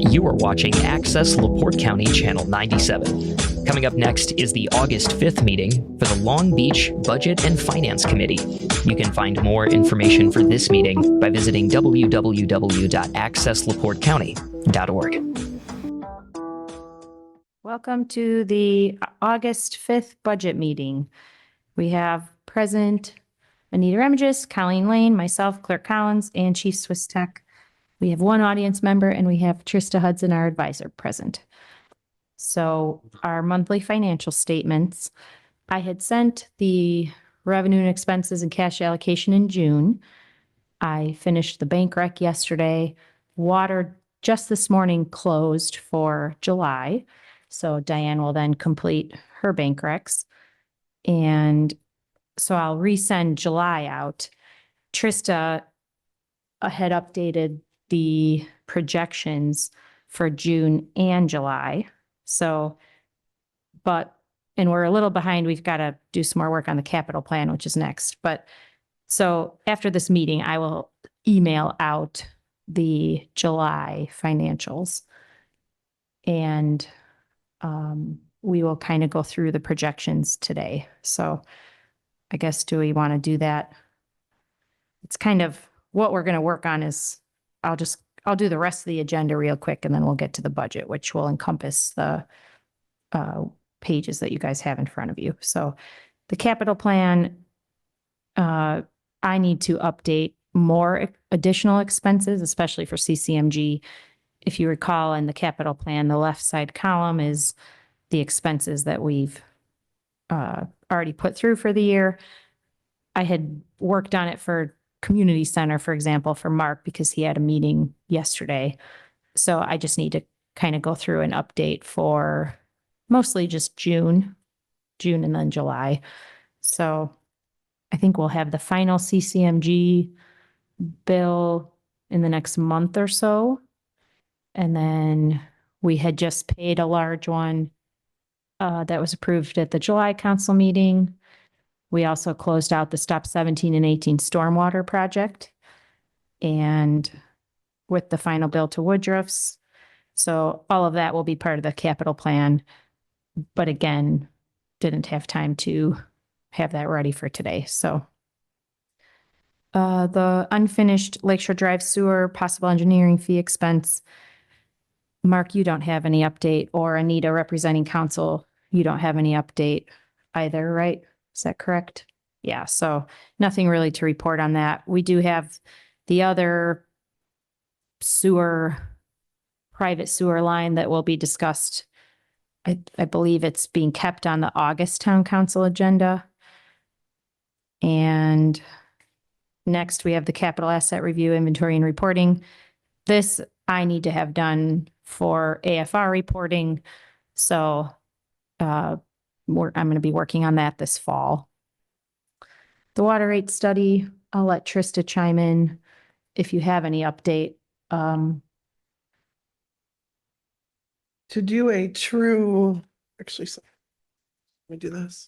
You are watching Access LaPorte County Channel 97. Coming up next is the August 5th meeting for the Long Beach Budget and Finance Committee. You can find more information for this meeting by visiting www.accesslaportecounty.org. Welcome to the August 5th budget meeting. We have present Anita Remigis, Colleen Lane, myself, Clerk Collins, and Chief Swiss Tech. We have one audience member and we have Trista Hudson, our advisor, present. So our monthly financial statements, I had sent the revenue and expenses and cash allocation in June. I finished the bank rec yesterday. Water just this morning closed for July. So Diane will then complete her bank recs. And so I'll resend July out. Trista had updated the projections for June and July. So, and we're a little behind. We've got to do some more work on the capital plan, which is next. But so after this meeting, I will email out the July financials and we will kind of go through the projections today. So I guess, do we want to do that? It's kind of what we're going to work on is I'll do the rest of the agenda real quick and then we'll get to the budget, which will encompass the pages that you guys have in front of you. So the capital plan, I need to update more additional expenses, especially for CCMG. If you recall, in the capital plan, the left side column is the expenses that we've already put through for the year. I had worked on it for community center, for example, for Mark, because he had a meeting yesterday. So I just need to kind of go through and update for mostly just June and then July. So I think we'll have the final CCMG bill in the next month or so. And then we had just paid a large one that was approved at the July council meeting. We also closed out the Stop 17 and 18 stormwater project and with the final bill to Woodruff's. So all of that will be part of the capital plan, but again, didn't have time to have that ready for today. So the unfinished Lakeshore Drive sewer possible engineering fee expense. Mark, you don't have any update, or Anita representing council, you don't have any update either, right? Is that correct? Yeah, so nothing really to report on that. We do have the other private sewer line that will be discussed. I believe it's being kept on the August town council agenda. And next we have the capital asset review, inventory and reporting. This I need to have done for AFR reporting. So I'm going to be working on that this fall. The water rate study, I'll let Trista chime in if you have any update. To do a true, actually, let me do this.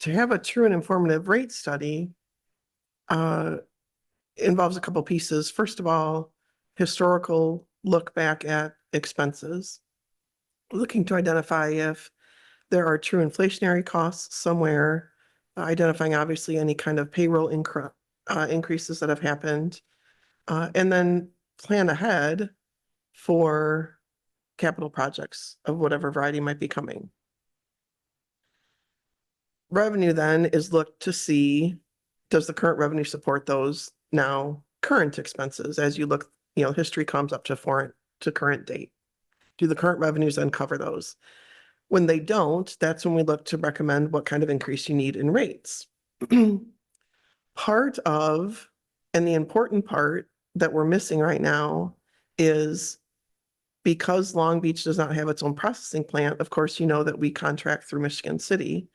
To have a true and informative rate study involves a couple pieces. First of all, historical look back at expenses, looking to identify if there are true inflationary costs somewhere, identifying obviously any kind of payroll increases that have happened, and then plan ahead for capital projects of whatever variety might be coming. Revenue then is looked to see, does the current revenue support those now current expenses? As you look, history comes up to current date. Do the current revenues then cover those? When they don't, that's when we look to recommend what kind of increase you need in rates. Part of, and the important part that we're missing right now is because Long Beach does not have its own processing plant. Of course, you know that we contract through Michigan City,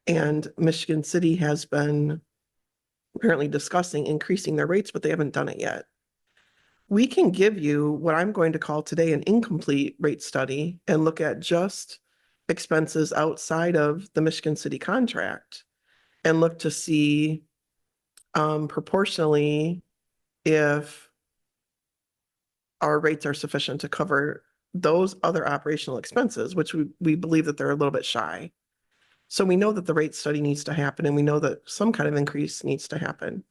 and Michigan City has been apparently discussing increasing their rates, but they haven't done it yet. We can give you what I'm going to call today an incomplete rate study and look at just expenses outside of the Michigan City contract and look to see proportionally if our rates are sufficient to cover those other operational expenses, which we believe that they're a little bit shy. So we know that the rate study needs to happen and we know that some kind of increase needs to happen.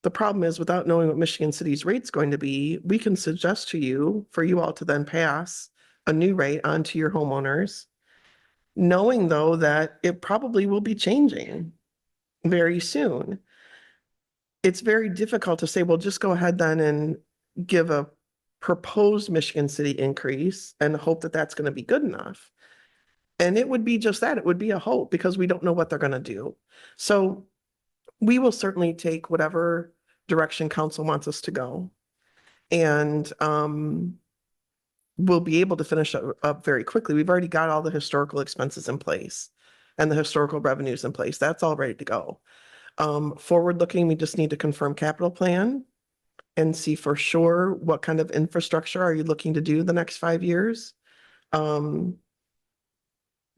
The problem is without knowing what Michigan City's rate's going to be, we can suggest to you for you all to then pass a new rate onto your homeowners, knowing though that it probably will be changing very soon. It's very difficult to say, well, just go ahead then and give a proposed Michigan City increase and hope that that's going to be good enough. And it would be just that. It would be a hope because we don't know what they're going to do. So we will certainly take whatever direction council wants us to go. And we'll be able to finish up very quickly. We've already got all the historical expenses in place and the historical revenues in place. That's all ready to go. Forward looking, we just need to confirm capital plan and see for sure what kind of infrastructure are you looking to do the next 5 years.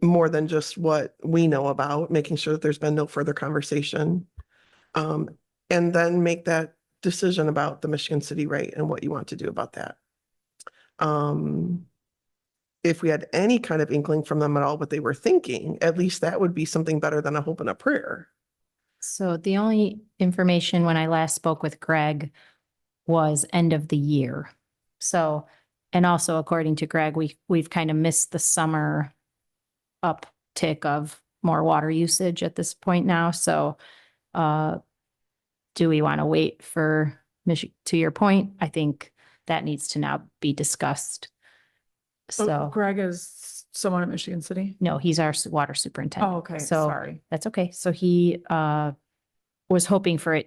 More than just what we know about, making sure that there's been no further conversation. And then make that decision about the Michigan City rate and what you want to do about that. If we had any kind of inkling from them at all what they were thinking, at least that would be something better than a hope and a prayer. So the only information when I last spoke with Greg was end of the year. So, and also according to Greg, we've kind of missed the summer uptick of more water usage at this point now. So, do we want to wait for to your point? I think that needs to now be discussed. So Greg is someone at Michigan City? no, he's our water superintendent. Oh, okay, So sorry. that's okay. So he was hoping for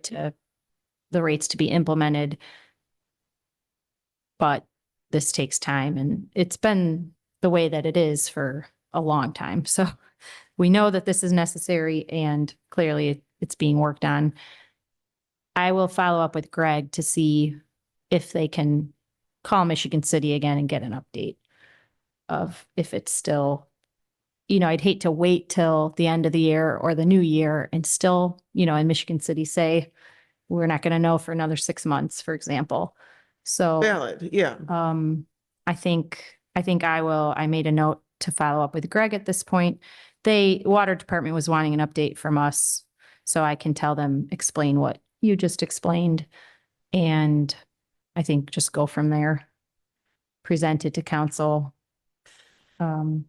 the rates to be implemented. But this takes time and it's been the way that it is for a long time. So we know that this is necessary and clearly it's being worked on. I will follow up with Greg to see if they can call Michigan City again and get an update of if it's still, I'd hate to wait till the end of the year or the new year and still, in Michigan City say, we're not going to know for another 6 months, for example. So Valid, yeah. I think I made a note to follow up with Greg at this point. Water department was wanting an update from us, so I can tell them, explain what you just explained. And I think just go from there, present it to council. And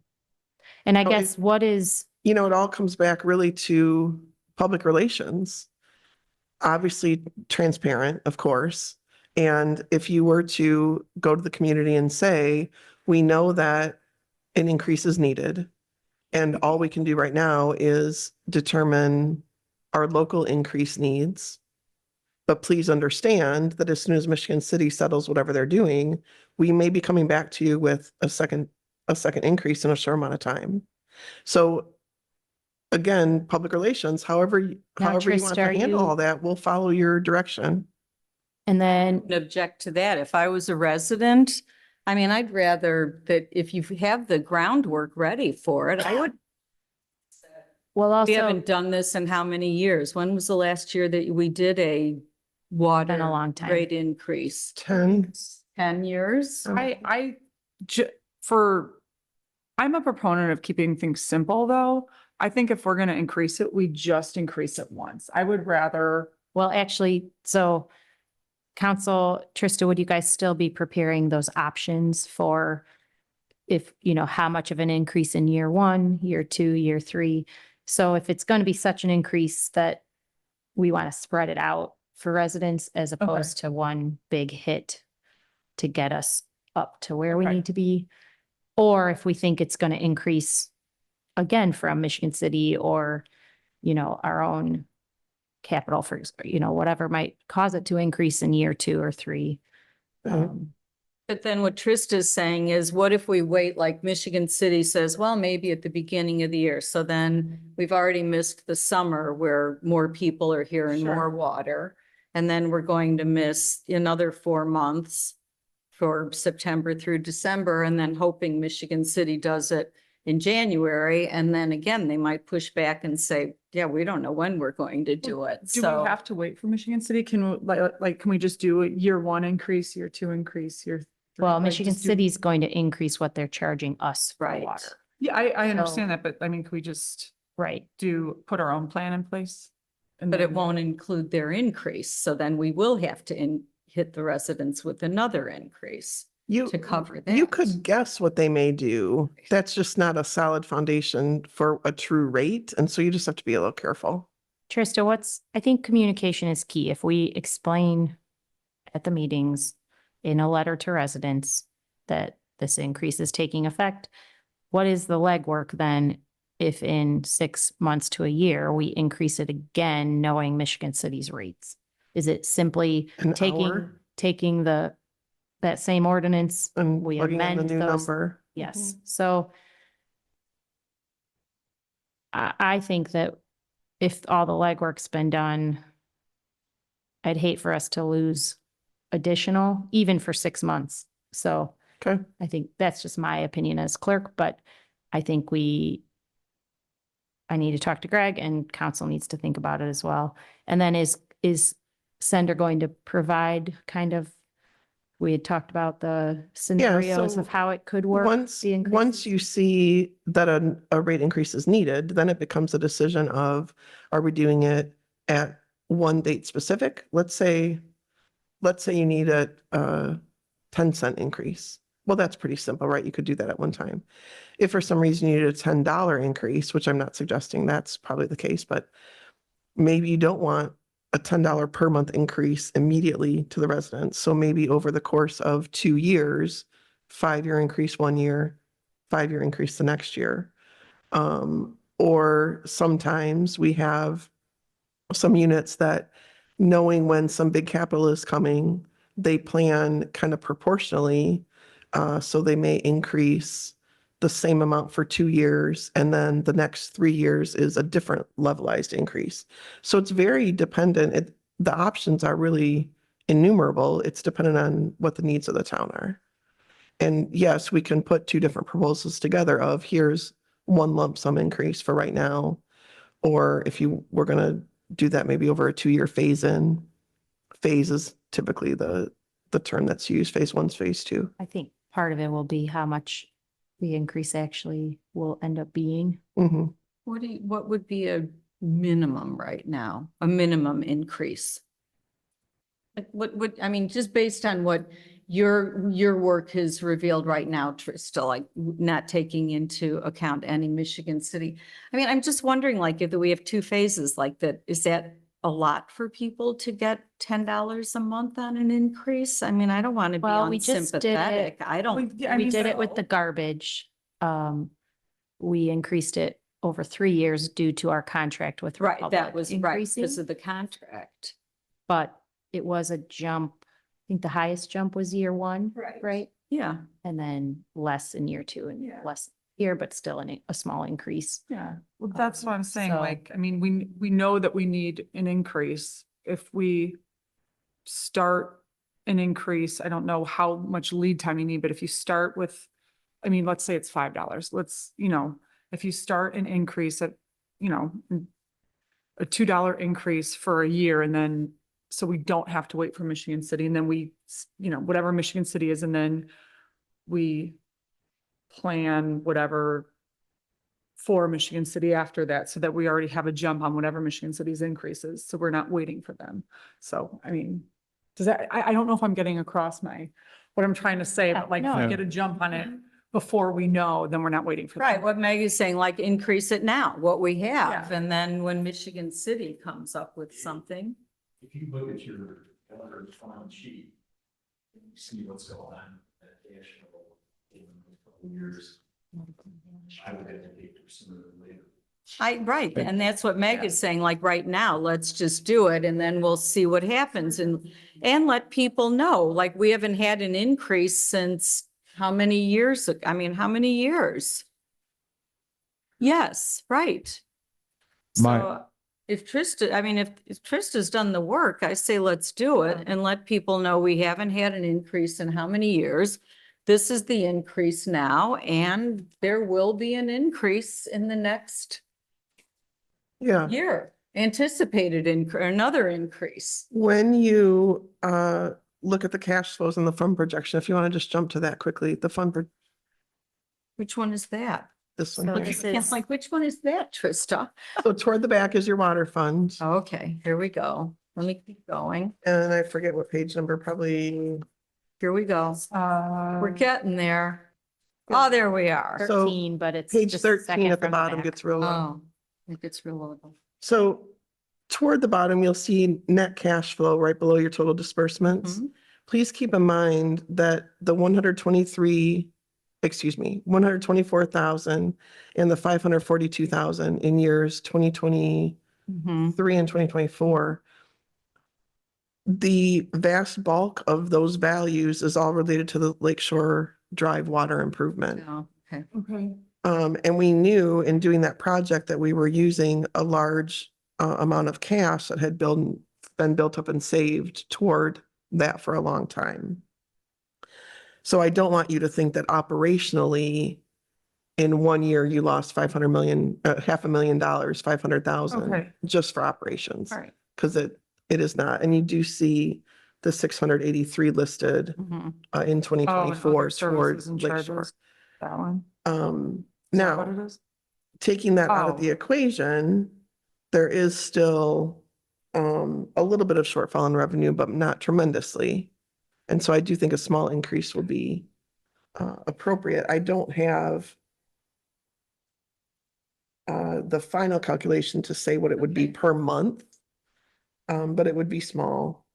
I guess what is, It all comes back really to public relations. Obviously transparent, of course. And if you were to go to the community and say, we know that an increase is needed, and all we can do right now is determine our local increase needs. But please understand that as soon as Michigan City settles whatever they're doing, we may be coming back to you with a second increase in a short amount of time. So again, public relations, however you want Trista, to are handle you- all that, we'll follow your direction. and then, Object to that. If I was a resident, I mean, I'd rather that if you have the groundwork ready for it, I would. well, We also, haven't done this in how many years? When was the last year that we did a water long time. rate increase? 10. 10 years? I'm a proponent of keeping things simple, though. I think if we're gonna increase it, we just increase it once. I would rather, well, actually, so council, Trista, would you guys still be preparing those options for if, how much of an increase in year 1, year 2, year 3? So if it's going to be such an increase that we want to spread it out for residents as opposed to one big hit to get us up to where we Okay. need to be, or if we think it's going to increase again from Michigan City or, our own capital for, whatever might cause it to increase in year 2 or 3. But then what Trista's saying is, what if we wait, like Michigan City says, well, maybe at the beginning of the year. So then we've already missed the summer where more people are here and Sure. more water. And then we're going to miss another 4 months for September through December, and then hoping Michigan City does it in January. And then again, they might push back and say, yeah, we don't know when we're going to do it. do we have to wait for Michigan City? Can we, can we just do a year 1 increase, year 2 increase, year Well, Like, Michigan just do- City's going to increase what they're charging us for Right. water. Yeah, I understand So- that, but I mean, can we just Right. put our own plan in place? And But it then- won't include their increase. So then we will have to hit the residents with another increase You, to cover you that. could guess what they may do. That's just not a solid foundation for a true rate. And so you just have to be a little careful. Trista, I think communication is key. If we explain at the meetings in a letter to residents that this increase is taking effect, what is the legwork then if in 6 months to a year, we increase it again, knowing Michigan City's rates? Is it simply An taking, hour taking that same ordinance? and we plugging in the amend new those- number. Yes, so I think that if all the legwork's been done, I'd hate for us to lose additional, even for 6 months. So Okay. I think that's just my opinion as clerk, but I think I need to talk to Greg and council needs to think about it as well. And then is Sender going to provide kind of, we had talked about the scenarios so of how it could work. Once, the once increases? you see that a rate increase is needed, then it becomes a decision of, are we doing it at one date specific? Let's say you need a 10-cent increase. Well, that's pretty simple, right? You could do that at one time. If for some reason you need a $10 increase, which I'm not suggesting that's probably the case, but maybe you don't want a $10 per month increase immediately to the residents. So maybe over the course of 2 years, 5-year increase 1 year, 5-year increase the next year. Or sometimes we have some units that, knowing when some big capital is coming, they plan kind of proportionally. So they may increase the same amount for 2 years, and then the next 3 years is a different levelized increase. So it's very dependent. The options are really innumerable. It's dependent on what the needs of the town are. And yes, we can put 2 different proposals together of, here's one lump sum increase for right now. Or if you were going to do that maybe over a 2-year phase in. Phase is typically the term that's used. Phase 1's phase 2. I think part of it will be how much the increase actually will end up being. Mm-hmm. What would be a minimum right now, a minimum increase? Like I mean, just based on what your work has revealed right now, Trista, like not taking into account any Michigan City. I mean, I'm just wondering, like, if we have 2 phases like that, is that a lot for people to get $10 a month on an increase? I mean, I don't want to be Well, we just did it- unsympathetic. I don't. Yeah, I We mean, did it with the so- garbage. We increased it over 3 years due to our contract with Right, Republic that was right increasing, because of the contract. but it was a jump. I think the highest jump was year 1, Right. right? Yeah. And then less in year 2 and Yeah. less here, but still a small increase. Yeah, well, that's what I'm saying, So- like, I mean, we know that we need an increase. If we start an increase, I don't know how much lead time you need, but if you start with, I mean, let's say it's $5, if you start an increase at, a $2 increase for a year, and then, so we don't have to wait for Michigan City, and then whatever Michigan City is, and then we plan whatever for Michigan City after that, so that we already have a jump on whatever Michigan City's increases, so we're not waiting for them. So, I mean, does that, I don't know if I'm getting across what I'm trying to say, Yeah, but like, if no. we get a jump on it before we know, then we're not waiting for them. Right, what Maggie's saying, like, increase it now, what we have, Yeah. and then when Michigan City comes up with something. If you look at your calendar fund sheet, you see what's going on at the national in a couple of years. I would advocate for sooner than later. Right, and that's what Meg is saying, like, right now, let's just do it, and then we'll see what happens, and let people know, like, we haven't had an increase since how many years? I mean, how many years? Yes, right. So if Trista's done the work, I say let's do it and let people know we haven't had an increase in how many years. This is the increase now, and there will be an increase in the next Yeah. year, anticipated another increase. When you look at the cash flows and the fund projection. If you want to just jump to that quickly, the Which one is that? this So one. this I'm is, like, which one is that, Trista? So toward the back is your water fund. Okay, here we go. Let me keep going. And I forget what page number, probably. Here we go. Uh, We're getting there. Oh, there we are. So 13, but it's Page just the 13 second at the from bottom back. gets real low. Oh, it gets real low. So toward the bottom, you'll see net cash flow right below your total disbursements. Mhm. Please keep in mind that the 124,000 and the 542,000 in years 2023 Mhm. and 2024. The vast bulk of those values is all related to the Lakeshore Drive water improvement. Yeah, okay. Okay. And we knew in doing that project that we were using a large amount of cash that had been built up and saved toward that for a long time. So I don't want you to think that operationally, in 1 year, you lost $500,000, 500,000 Okay. just for operations. All right. Because it is not. And you do see the 683 listed Mhm. in Oh, and 2024 other services and toward Lakeshore. charges. That one. Is that what Now, it is? taking that out of the Oh. equation, there is still a little bit of shortfall in revenue, but not tremendously. And so I do think a small increase will be appropriate. I don't have the final calculation to say what it would be Okay. per month, but it would be small.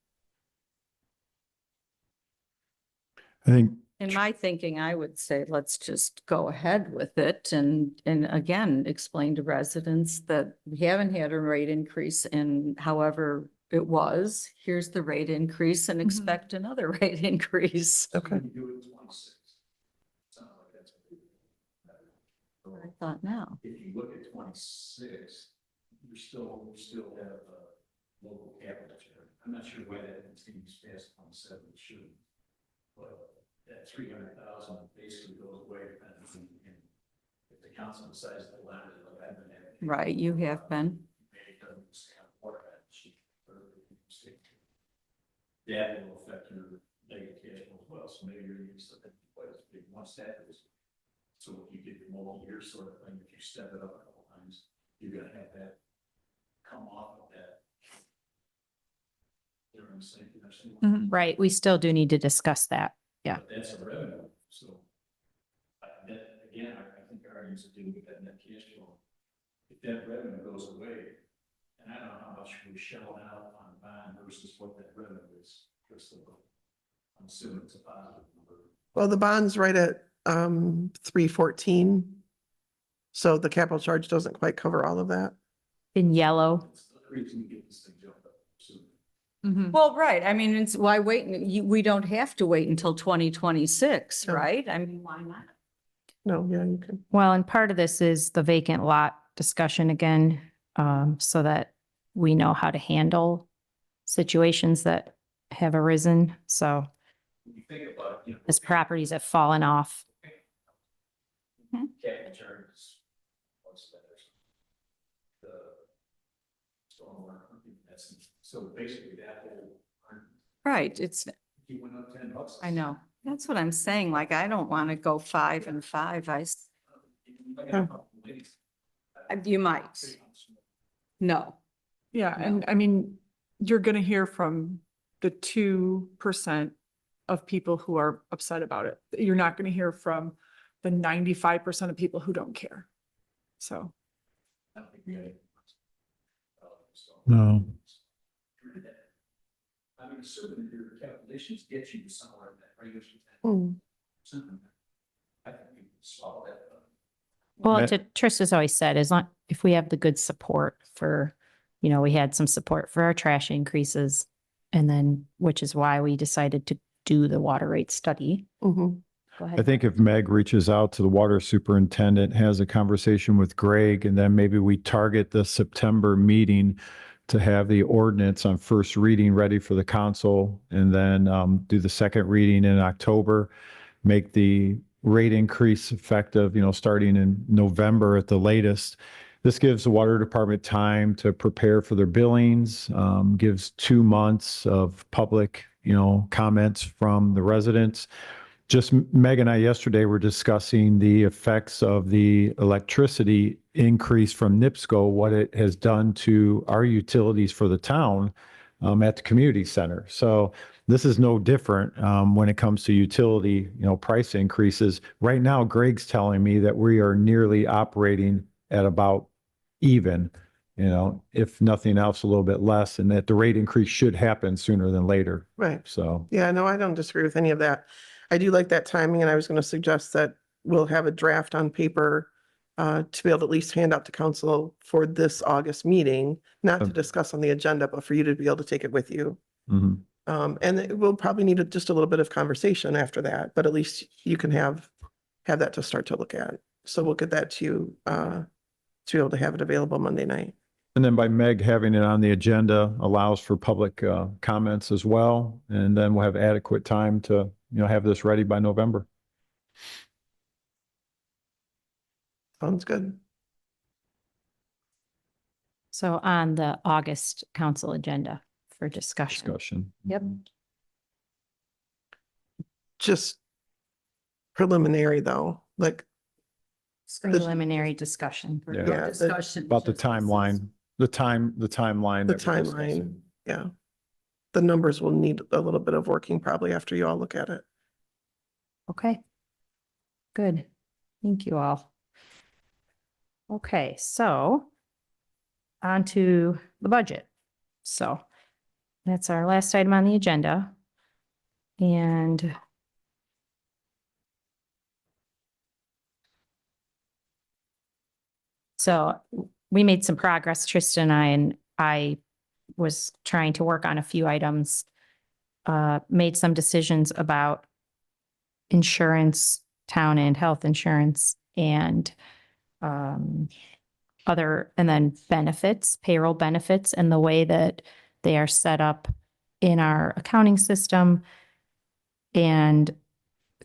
I think, In my thinking, I would say, let's just go ahead with it and again, explain to residents that we haven't had a rate increase in however it was. Here's the rate increase and Mhm. expect another rate increase. Okay. You do it 26. Sounds like that's what we do. I thought now. If you look at 26, you still have local capital share. I'm not sure why that continues past 27, it shouldn't. But that 300,000 basically goes away. And if the council decides to allow it, like I've been having. Right, you have been. It doesn't stand for that. That will affect your negative cash flow as well, so maybe you're used to that quite as big once that is. So if you get the multi-year sort of thing, if you step it up a couple times, you're gonna have that come off of that. You know what I'm saying? You know what I'm saying? Mhm. Right, we still do need to discuss that. Yeah. But that's a revenue, so. That, again, I think our arguments to do with that net cash flow. If that revenue goes away, and I don't know how much we shell out on bond versus what that revenue is, just I'm assuming it's a positive number. Well, the bond's right at 314. So the capital charge doesn't quite cover all of that. In yellow, It's the reason we get this thing jumped up, so. Mhm. Well, right. I mean, it's why wait? We don't have to wait until 2026, No. right? I mean, why not? No, yeah, you can. well, and part of this is the vacant lot discussion again, so that we know how to handle situations that have arisen. So When you think about, you know. as properties have fallen off. Capital charges. What's that? The stormwater, so basically that whole. Right, it's, You went up $10. I know. That's what I'm saying. Like, I don't want to go 5 and 5. You might. No. Yeah, No. and I mean, you're gonna hear from the 2% of people who are upset about it. You're not gonna hear from the 95% of people who don't care. So, I don't think we had. No. I mean, assuming your calculations get you somewhere in that range. Hmm. I think you can swallow that. Well, Matt- to Trista's always said, as long, if we have the good support for, we had some support for our trash increases. And then, which is why we decided to do the water rate study. Mhm. Go I ahead. think if Meg reaches out to the water superintendent, has a conversation with Greg, and then maybe we target the September meeting to have the ordinance on first reading ready for the council, and then do the second reading in October, make the rate increase effective, starting in November at the latest. This gives the water department time to prepare for their billings, gives 2 months of public, comments from the residents. Just Meg and I yesterday were discussing the effects of the electricity increase from NIPSCO, what it has done to our utilities for the town at the community center. So this is no different when it comes to utility, price increases. Right now, Greg's telling me that we are nearly operating at about even, if nothing else, a little bit less, and that the rate increase should happen sooner than later. Right. So, Yeah, no, I don't disagree with any of that. I do like that timing, and I was going to suggest that we'll have a draft on paper to be able to at least hand out to council for this August meeting, not to discuss on the agenda, but for you to be able to take it with you. mhm. And we'll probably need just a little bit of conversation after that, but at least you can have that to start to look at. So we'll get that to you to be able to have it available Monday night. And then by Meg having it on the agenda allows for public comments as well. And then we'll have adequate time to, have this ready by November. Sounds good. So on the August council agenda for discussion. Discussion. Yep. Just preliminary though, like, Preliminary discussion. For Yeah. no Yeah, the- discussion. About the just this is- timeline, the timeline. the that we're discussing. timeline, yeah. The numbers will need a little bit of working probably after you all look at it. Okay. Good. Thank you all. Okay, so on to the budget. So that's our last item on the agenda. And so we made some progress, Tristan and I was trying to work on a few items, made some decisions about insurance, town and health insurance, and other, and then benefits, payroll benefits, and the way that they are set up in our accounting system, and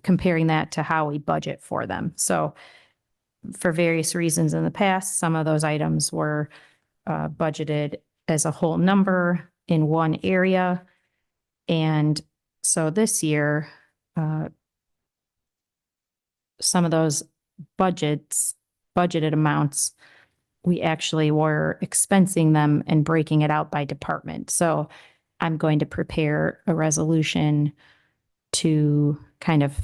comparing that to how we budget for them. So for various reasons in the past, some of those items were budgeted as a whole number in one area. And so this year, some of those budgeted amounts, we actually were expensing them and breaking it out by department. So I'm going to prepare a resolution to kind of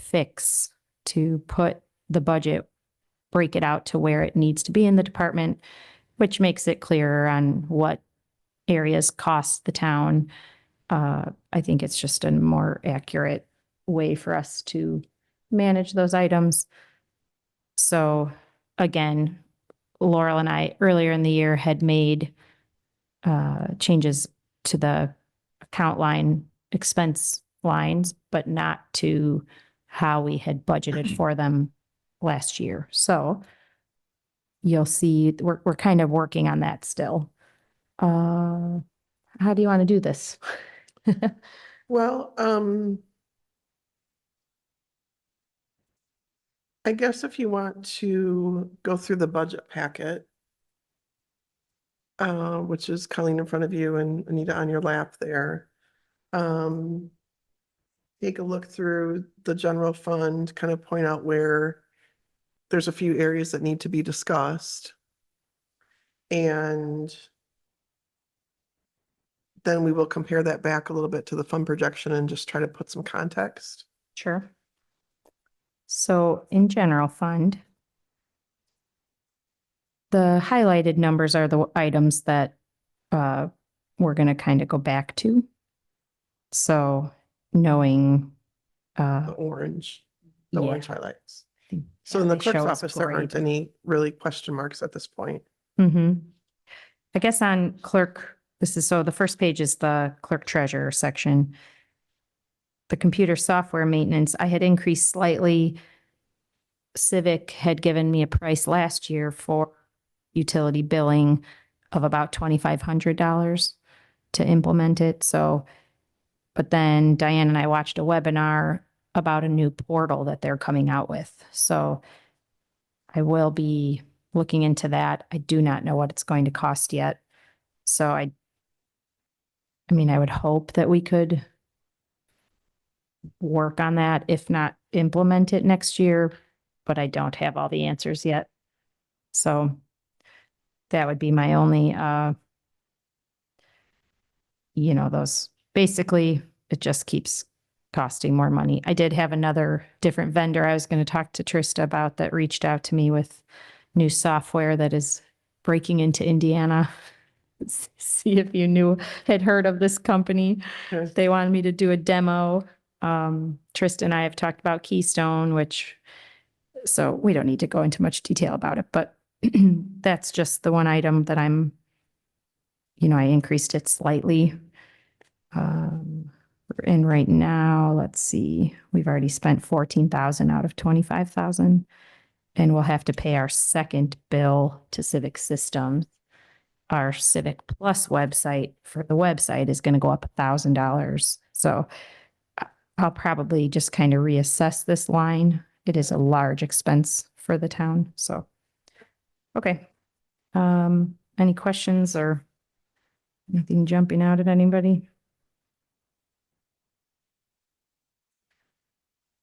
to put the budget, break it out to where it needs to be in the department, which makes it clearer on what areas cost the town. I think it's just a more accurate way for us to manage those items. So again, Laurel and I earlier in the year had made changes to the account line expense lines, but not to how we had budgeted for them last year. So you'll see we're kind of working on that still. How do you want to do this? Well, I guess if you want to go through the budget packet, which is Colleen in front of you and Anita on your lap there. Take a look through the general fund, kind of point out where there's a few areas that need to be discussed. And then we will compare that back a little bit to the fund projection and just try to put some context. Sure. So in general fund, the highlighted numbers are the items that we're going to kind of go back to. So knowing The orange yeah. highlights. think So in the they show clerk's us office, there aren't grade. any really question marks at this point. I guess on clerk, so the first page is the clerk treasurer section. The computer software maintenance, I had increased slightly. Civic had given me a price last year for utility billing of about $2,500 to implement it. So, but then Diane and I watched a webinar about a new portal that they're coming out with. So I will be looking into that. I do not know what it's going to cost yet. So I mean, I would hope that we could work on that, if not implement it next year, but I don't have all the answers yet. So that would be my only, those, basically, it just keeps costing more money. I did have another different vendor I was going to talk to Trista about that reached out to me with new software that is breaking into Indiana. See if you had heard of this company. Okay. They wanted me to do a demo. Trista and I have talked about Keystone, so we don't need to go into much detail about it, but that's just the one item that I increased it slightly. And right now, let's see, we've already spent 14,000 out of 25,000. And we'll have to pay our second bill to Civic Systems. Our Civic Plus website for the website is going to go up $1,000. So I'll probably just kind of reassess this line. It is a large expense for the town. So, okay. Any questions or anything jumping out at anybody?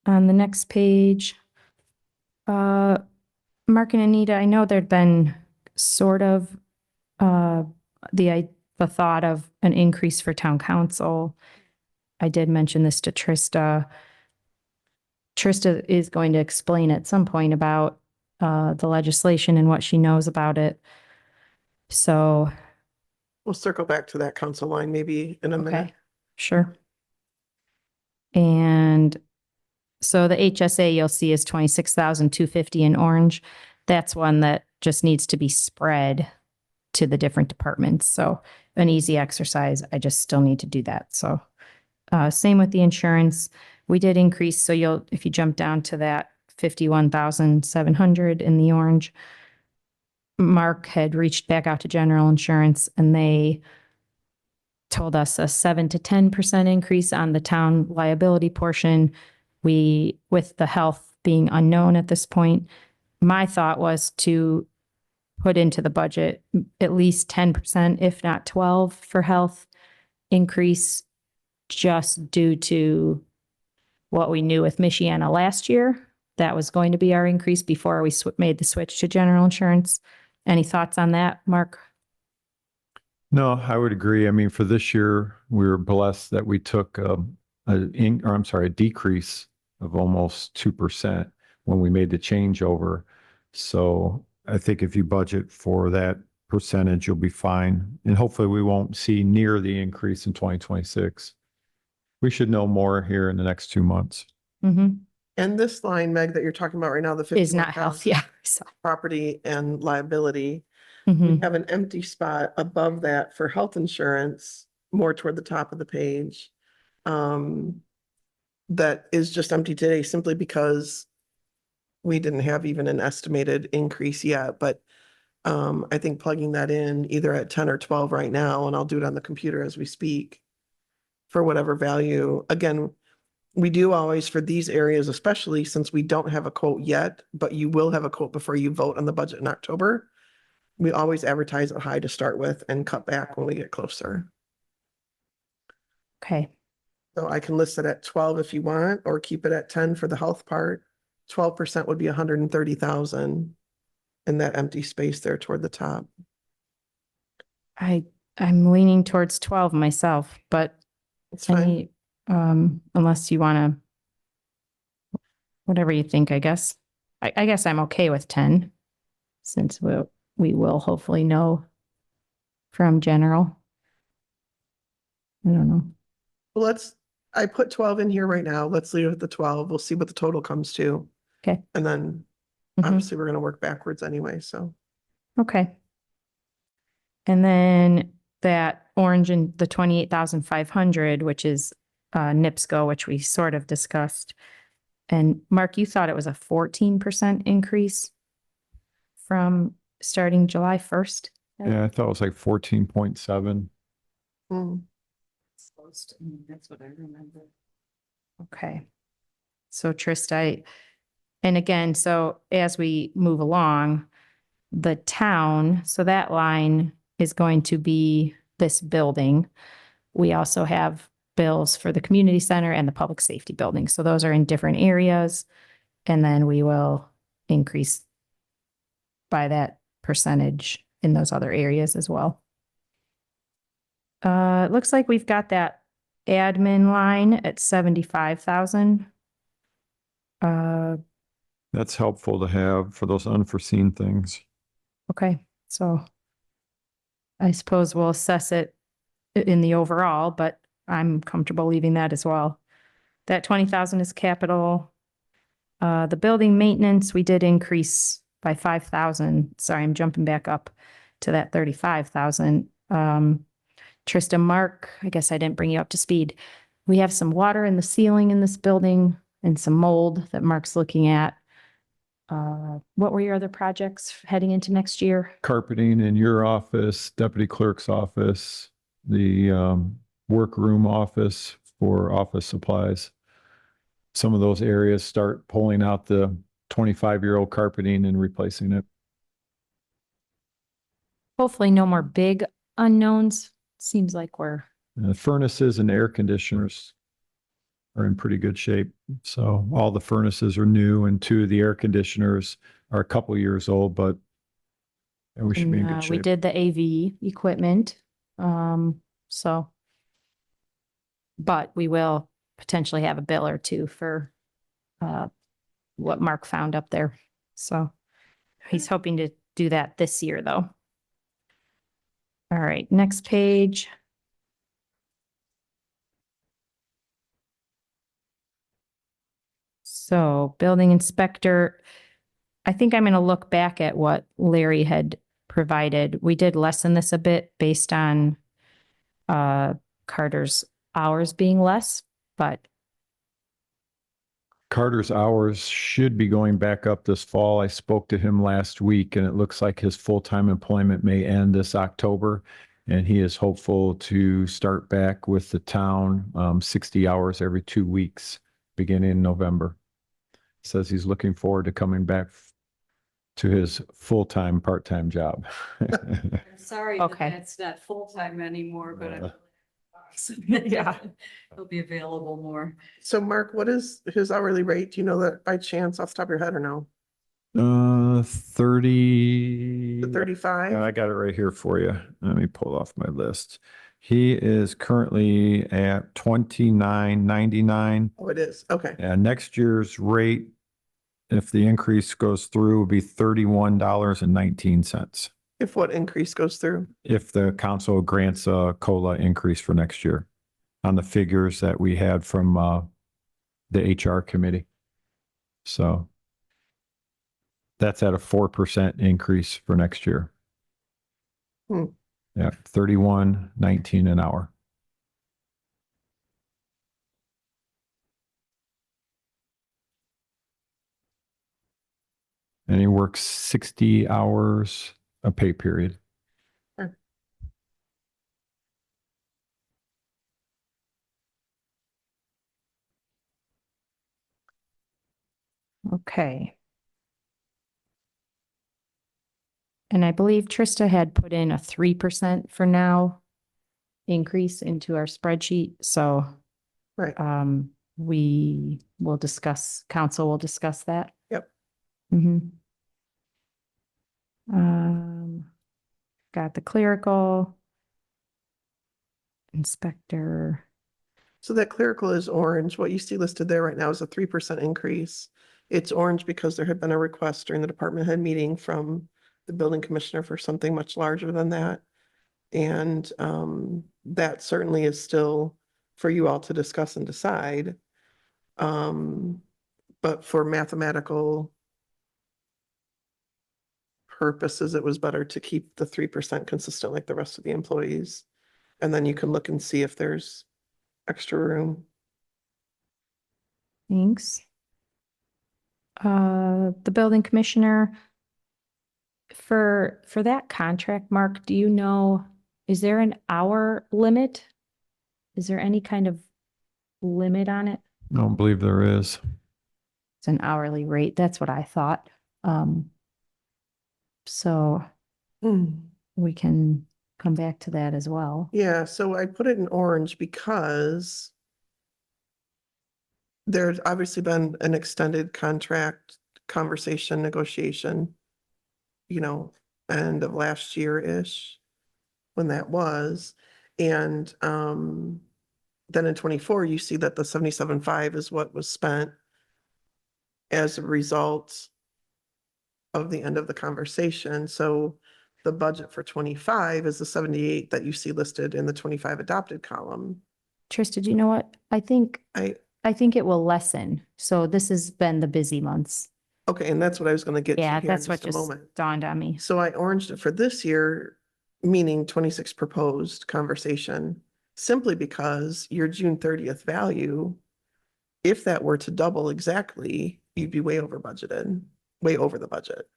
On the next page, Mark and Anita, I know there'd been sort of the thought of an increase for town council. I did mention this to Trista. Trista is going to explain at some point about the legislation and what she knows about it. So, We'll circle back to that council line maybe in a minute. okay, sure. And so the HSA you'll see is 26,250 in orange. That's one that just needs to be spread to the different departments. So an easy exercise. I just still need to do that. So same with the insurance. We did increase. So if you jump down to that 51,700 in the orange, Mark had reached back out to general insurance and they told us a 7 to 10% increase on the town liability portion. With the health being unknown at this point, my thought was to put into the budget at least 10%, if not 12 for health increase, just due to what we knew with Michiana last year. That was going to be our increase before we made the switch to general insurance. Any thoughts on that, Mark? No, I would agree. I mean, for this year, we were blessed that we took a decrease of almost 2% when we made the changeover. So I think if you budget for that percentage, you'll be fine. And hopefully we won't see near the increase in 2026. We should know more here in the next 2 months. Mm-hmm. And this line, Meg, that you're talking about right now, the Is not health, 51,000 yeah. So, property and liability, mhm. we have an empty spot above that for health insurance, more toward the top of the page. That is just empty today simply because we didn't have even an estimated increase yet, but I think plugging that in either at 10 or 12 right now, and I'll do it on the computer as we speak for whatever value. Again, we do always for these areas, especially since we don't have a quote yet, but you will have a quote before you vote on the budget in October. We always advertise it high to start with and cut back when we get closer. Okay, So I can list it at 12 if you want, or keep it at 10 for the health part. 12% would be 130,000 in that empty space there toward the top. I'm leaning towards 12 myself, but It's fine. any, unless you want to, whatever you think, I guess. I guess I'm okay with 10, since we will hopefully know from general. I don't know. Well, I put 12 in here right now. Let's leave it at the 12. We'll see what the total comes to. Okay. And then Mhm. obviously we're going to work backwards anyway, so. Okay. And then that orange and the 28,500, which is NIPSCO, which we sort of discussed. And Mark, you thought it was a 14% increase from starting July 1st? Yeah, I thought it was like 14.7. hmm. That's what I remember. Okay. So Trista, and again, so as we move along, the town, so that line is going to be this building. We also have bills for the community center and the public safety building. So those are in different areas. And then we will increase by that percentage in those other areas as well. It looks like we've got that admin line at 75,000. That's helpful to have for those unforeseen things. Okay, so I suppose we'll assess it in the overall, but I'm comfortable leaving that as well. That 20,000 is capital. The building maintenance, we did increase by 5,000. Sorry, I'm jumping back up to that 35,000. Trista, Mark, I guess I didn't bring you up to speed. We have some water in the ceiling in this building and some mold that Mark's looking at. What were your other projects heading into next year? Carpeting in your office, deputy clerk's office, the workroom office for office supplies. Some of those areas start pulling out the 25-year-old carpeting and replacing it. Hopefully no more big unknowns. Seems like we're The furnaces and air conditioners are in pretty good shape. So all the furnaces are new and two of the air conditioners are a couple years old, but we should be in good we shape. did the AV equipment. So, but we will potentially have a bill or two for what Mark found up there. So he's hoping to do that this year, though. All right, next page. So building inspector, I think I'm going to look back at what Larry had provided. We did lessen this a bit based on Carter's hours being less, but Carter's hours should be going back up this fall. I spoke to him last week and it looks like his full-time employment may end this October. And he is hopeful to start back with the town 60 hours every 2 weeks, beginning in November. Says he's looking forward to coming back to his full-time, part-time job. I'm sorry that Okay. that's not full-time anymore, but I'm. Yeah. He'll be available more. So Mark, what is his hourly rate? Do you know that by chance off the top of your head or no? 30. The 35? I got it right here for you. Let me pull off my list. He is currently at 29.99. Oh, it is. Okay. And next year's rate, if the increase goes through, will be $31.19. If what increase goes through? If the council grants a COLA increase for next year on the figures that we had from the HR committee. So that's at a 4% increase for next year. Hmm. Yeah, 31.19 an hour. And he works 60 hours a pay period. okay. And I believe Trista had put in a 3% for now increase into our spreadsheet. So Right. we will discuss, council will discuss that. Yep. Mm-hmm. Got the clerical inspector. So that clerical is orange. What you see listed there right now is a 3% increase. It's orange because there had been a request during the department head meeting from the building commissioner for something much larger than that. And that certainly is still for you all to discuss and decide. But for mathematical purposes, it was better to keep the 3% consistent like the rest of the employees. And then you can look and see if there's extra room. Thanks. The building commissioner, for that contract, Mark, do you know, is there an hour limit? Is there any kind of limit on it? I don't believe there is. It's an hourly rate. That's what I thought. So we can come back to that as well. Yeah, so I put it in orange because there's obviously been an extended contract conversation, negotiation, end of last year-ish, when that was. And then in 24, you see that the 77.5 is what was spent as a result of the end of the conversation. So the budget for 25 is the 78 that you see listed in the 25 adopted column. Trista, do you know what? I think it will lessen. So this has been the busy months. Okay, and that's what I was gonna get to Yeah, here in that's what just a just moment. dawned on me. So I oranged it for this year, meaning 26 proposed conversation, simply because your June 30th value, if that were to double exactly, you'd be way over budgeted, way over the budget.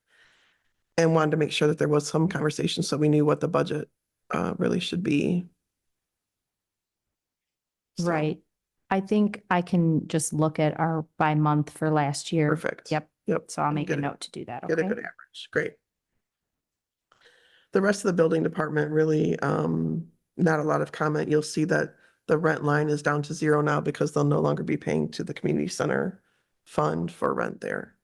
And wanted to make sure that there was some conversation so we knew what the budget really should be. So, Right. I think I can just look at our by month for last year. Perfect. Yep. Yep. So I'll and make a get note to do that. Get a Okay. good average. Great. The rest of the building department really, not a lot of comment. You'll see that the rent line is down to 0 now because they'll no longer be paying to the community center fund for rent there.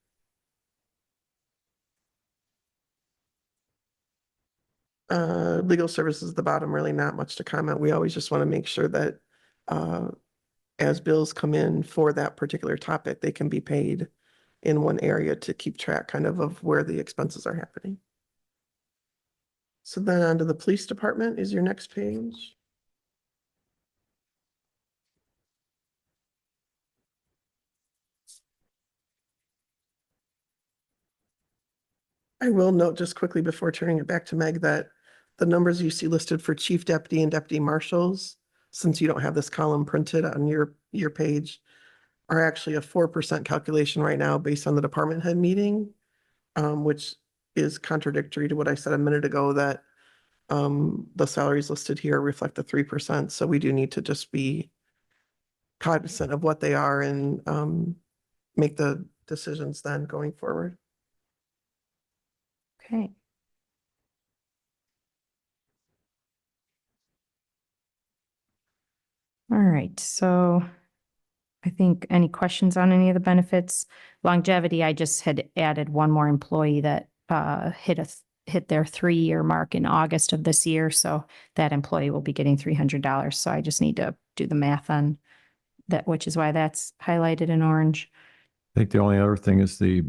Legal services at the bottom, really not much to comment. We always just want to make sure that, as bills come in for that particular topic, they can be paid in one area to keep track kind of where the expenses are happening. So then on to the police department is your next page. I will note just quickly before turning it back to Meg that the numbers you see listed for chief deputy and deputy marshals, since you don't have this column printed on your page, are actually a 4% calculation right now based on the department head meeting, which is contradictory to what I said a minute ago that the salaries listed here reflect the 3%. So we do need to just be cognizant of what they are and make the decisions then going forward. Okay. All right, so I think any questions on any of the benefits? Longevity, I just had added one more employee that hit their 3-year mark in August of this year, so that employee will be getting $300. So I just need to do the math on that, which is why that's highlighted in orange. I think the only other thing is the,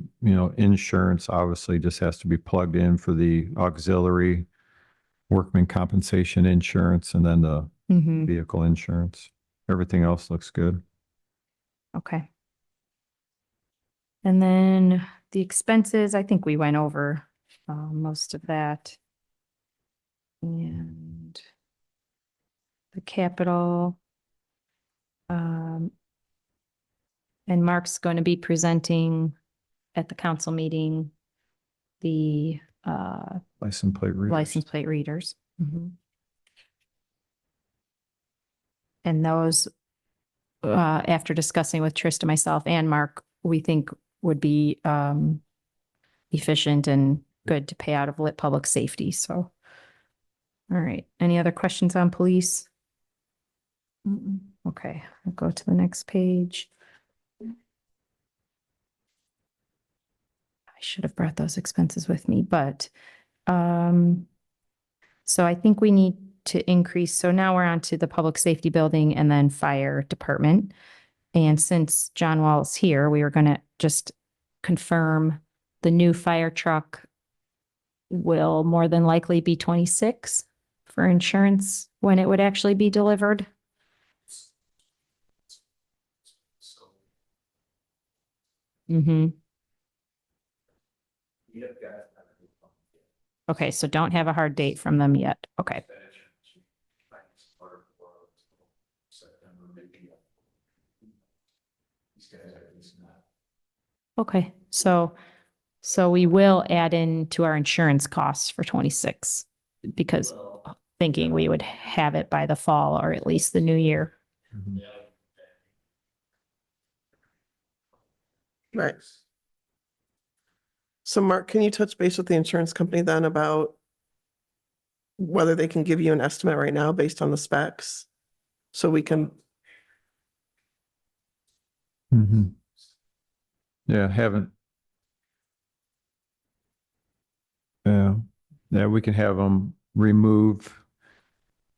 insurance obviously just has to be plugged in for the auxiliary workman compensation insurance and then the Mm-hmm. vehicle insurance. Everything else looks good. Okay. And then the expenses, I think we went over most of that. And the capital. And Mark's going to be presenting at the council meeting the License plate readers. license plate readers. Mhm. And those, after discussing with Trista, myself, and Mark, we think would be efficient and good to pay out of lit public safety. So, all right. Any other questions on police? Okay, I'll go to the next page. I should have brought those expenses with me, but so I think we need to increase. So now we're on to the public safety building and then fire department. And since John Wall's here, we were going to just confirm the new fire truck will more than likely be 26 for insurance when it would actually be delivered. So Mm-hmm. we have got. Okay, so don't have a hard date from them yet. Okay. September, maybe. These guys are at least not. Okay, so we will add in to our insurance costs for 26 because thinking we would have it by the fall or at least the new year. Mhm. Right. So Mark, can you touch base with the insurance company then about whether they can give you an estimate right now based on the specs. So we can, Mhm. Yeah, haven't. Yeah, yeah, we can have them remove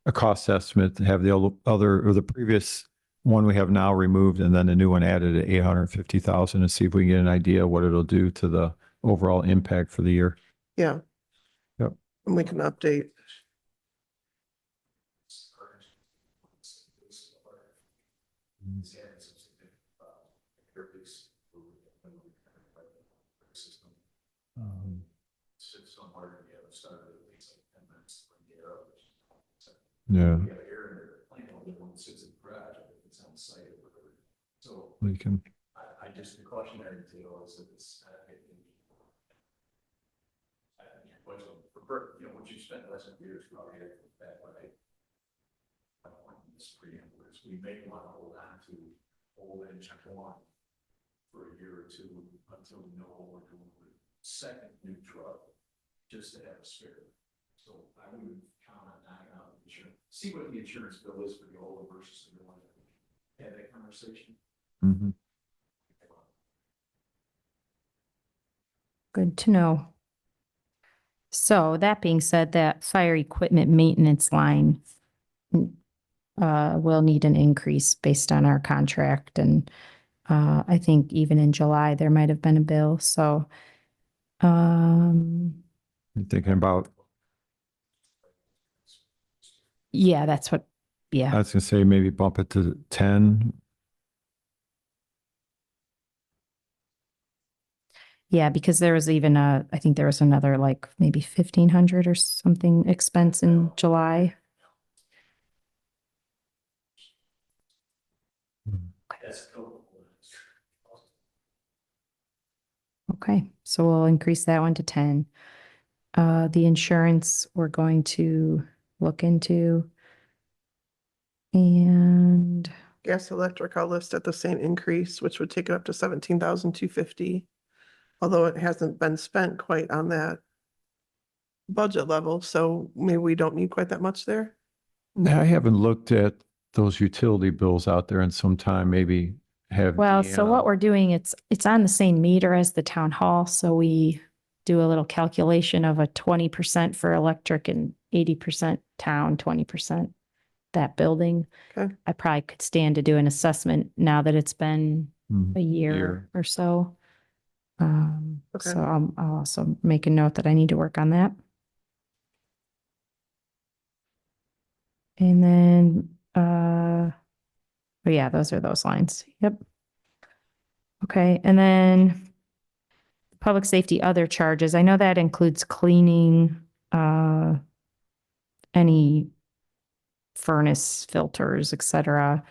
a cost estimate to have the other, or the previous one we have now removed and then the new one added at 850,000 and see if we can get an idea what it'll do to the overall impact for the year. yeah. Yep. And we can update. Um, Sit somewhere on the other side of it, takes like 10 minutes to get up. Yeah, You have air in there, plane, the one that sits in the garage, if it's on site or whatever. So we can, I just, the cautionary tale is that it's, for, you know, what you spent the last few years, probably that way. This preamble is we may want to hold on to old engine one for a year or two until we know what we're doing with second new truck, just to have a spare. So I would count on knocking out the insurance, see what the insurance bill is for the older versus the new one. Have that conversation. mhm. Good to know. So that being said, that fire equipment maintenance line will need an increase based on our contract. And I think even in July, there might have been a bill. So You're thinking about, yeah, that's what, I yeah. was gonna say maybe bump it to 10. Yeah, because there was even I think there was another like maybe 1,500 or something expense in July. That's total. Okay, so we'll increase that one to 10. The insurance we're going to look into. And Gas, electric, I'll list at the same increase, which would take it up to 17,250. Although it hasn't been spent quite on that budget level, so maybe we don't need quite that much there. I haven't looked at those utility bills out there in some time, maybe have. well, so what we're doing, it's on the same meter as the town hall. So we do a little calculation of a 20% for electric and 80% town, 20% that building. Okay. I probably could stand to do an assessment now that it's been Mhm. a year Year. or so. Okay. So I'll also make a note that I need to work on that. And then, oh yeah, those are those lines. Yep. Okay, and then public safety other charges. I know that includes cleaning, any furnace filters, et cetera.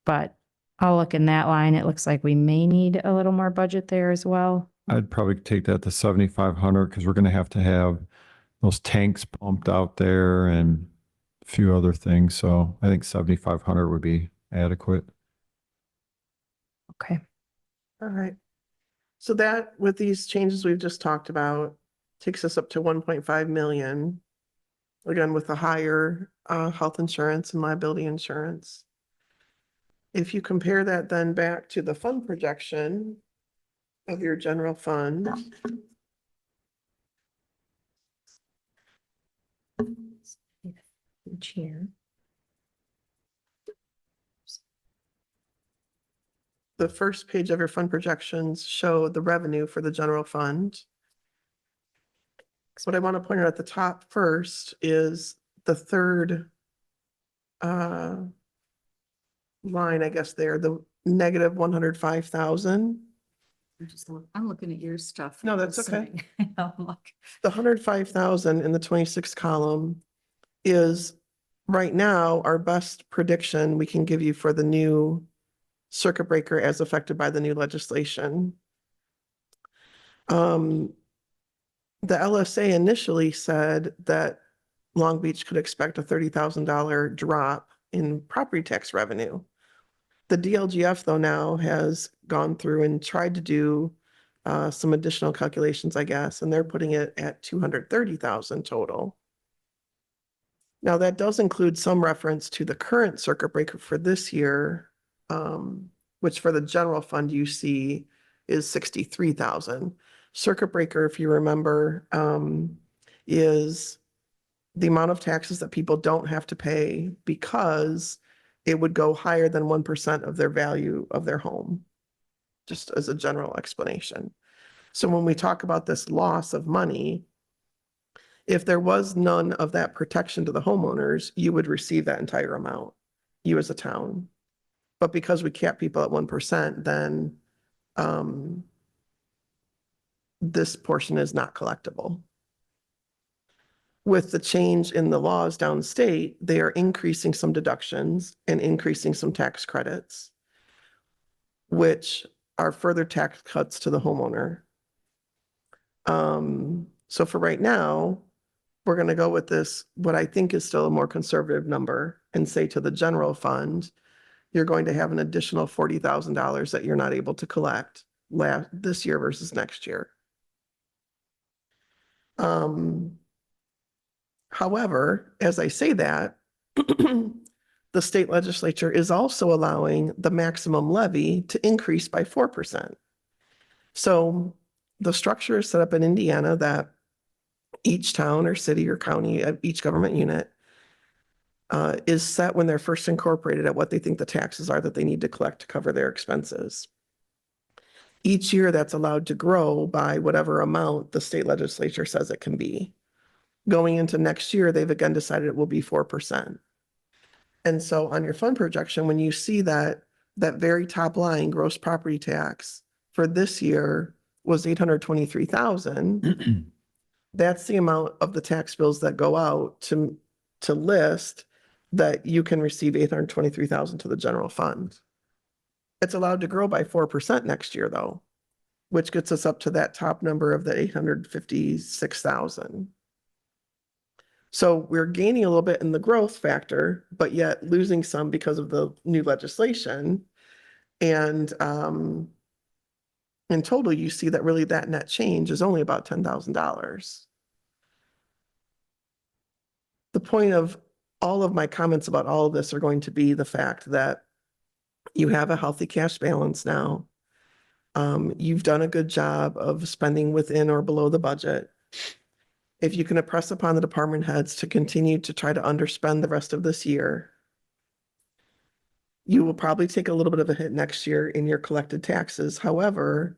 But I'll look in that line. It looks like we may need a little more budget there as well. I'd probably take that to 7,500 because we're going to have those tanks pumped out there and a few other things. So I think 7,500 would be adequate. Okay. All right. So that, with these changes we've just talked about, takes us up to 1.5 million. Again, with the higher health insurance and liability insurance. If you compare that then back to the fund projection of your general fund. Chair. The first page of your fund projections show the revenue for the general fund. What I want to point out at the top first is the third line, I guess there, the negative 105,000. I'm looking at your stuff. No, that's okay. listening. I'm like, The 105,000 in the 26th column is right now our best prediction we can give you for the new circuit breaker as affected by the new legislation. The LSA initially said that Long Beach could expect a $30,000 drop in property tax revenue. The DLGF though now has gone through and tried to do some additional calculations, I guess, and they're putting it at 230,000 total. Now, that does include some reference to the current circuit breaker for this year, which for the general fund you see is 63,000. Circuit breaker, if you remember, is the amount of taxes that people don't have to pay because it would go higher than 1% of their value of their home, just as a general explanation. So when we talk about this loss of money, if there was none of that protection to the homeowners, you would receive that entire amount, you as a town. But because we cap people at 1%, then this portion is not collectible. With the change in the laws downstate, they are increasing some deductions and increasing some tax credits, which are further tax cuts to the homeowner. So for right now, we're going to go with this, what I think is still a more conservative number, and say to the general fund, you're going to have an additional $40,000 that you're not able to collect this year versus next year. However, as I say that, the state legislature is also allowing the maximum levy to increase by 4%. So the structure is set up in Indiana that each town or city or county, each government unit is set when they're first incorporated at what they think the taxes are that they need to collect to cover their expenses. Each year that's allowed to grow by whatever amount the state legislature says it can be. Going into next year, they've again decided it will be 4%. And so on your fund projection, when you see that very top line gross property tax for this year was 823,000, that's the amount of the tax bills that go out to list that you can receive 823,000 to the general fund. It's allowed to grow by 4% next year though, which gets us up to that top number of the 856,000. So we're gaining a little bit in the growth factor, but yet losing some because of the new legislation. And in total, you see that really that net change is only about $10,000. The point of all of my comments about all of this are going to be the fact that you have a healthy cash balance now. You've done a good job of spending within or below the budget. If you can impress upon the department heads to continue to try to underspend the rest of this year, you will probably take a little bit of a hit next year in your collected taxes. However,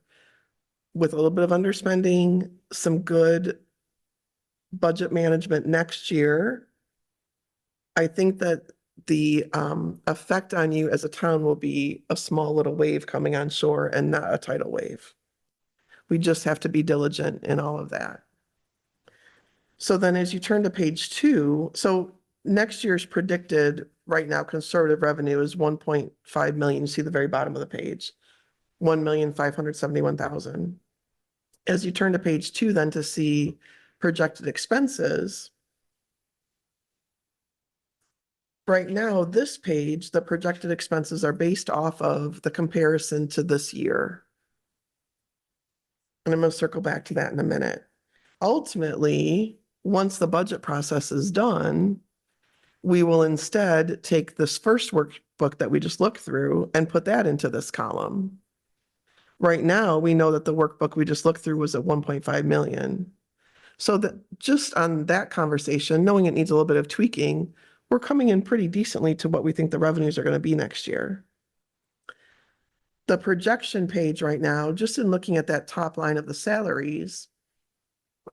with a little bit of underspending, some good budget management next year, I think that the effect on you as a town will be a small little wave coming on shore and not a tidal wave. We just have to be diligent in all of that. So then as you turn to page 2, so next year's predicted right now conservative revenue is 1.5 million. You see the very bottom of the page, 1,571,000. As you turn to page 2 then to see projected expenses, right now this page, the projected expenses are based off of the comparison to this year. And I'm going to circle back to that in a minute. Ultimately, once the budget process is done, we will instead take this first workbook that we just looked through and put that into this column. Right now, we know that the workbook we just looked through was at 1.5 million. So that just on that conversation, knowing it needs a little bit of tweaking, we're coming in pretty decently to what we think the revenues are going to be next year. The projection page right now, just in looking at that top line of the salaries,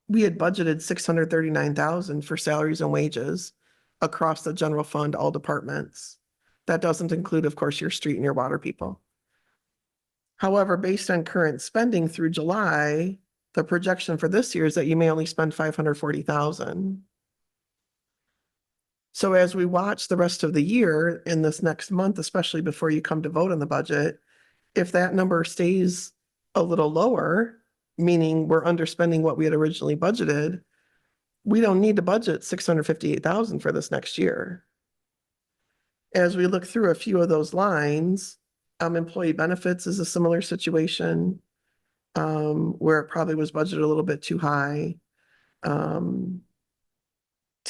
we had budgeted 639,000 for salaries and wages across the general fund, all departments. That doesn't include, of course, your street and your water people. However, based on current spending through July, the projection for this year is that you may only spend 540,000. So as we watch the rest of the year in this next month, especially before you come to vote on the budget, if that number stays a little lower, meaning we're underspending what we had originally budgeted, we don't need to budget 658,000 for this next year. As we look through a few of those lines, employee benefits is a similar situation where it probably was budgeted a little bit too high.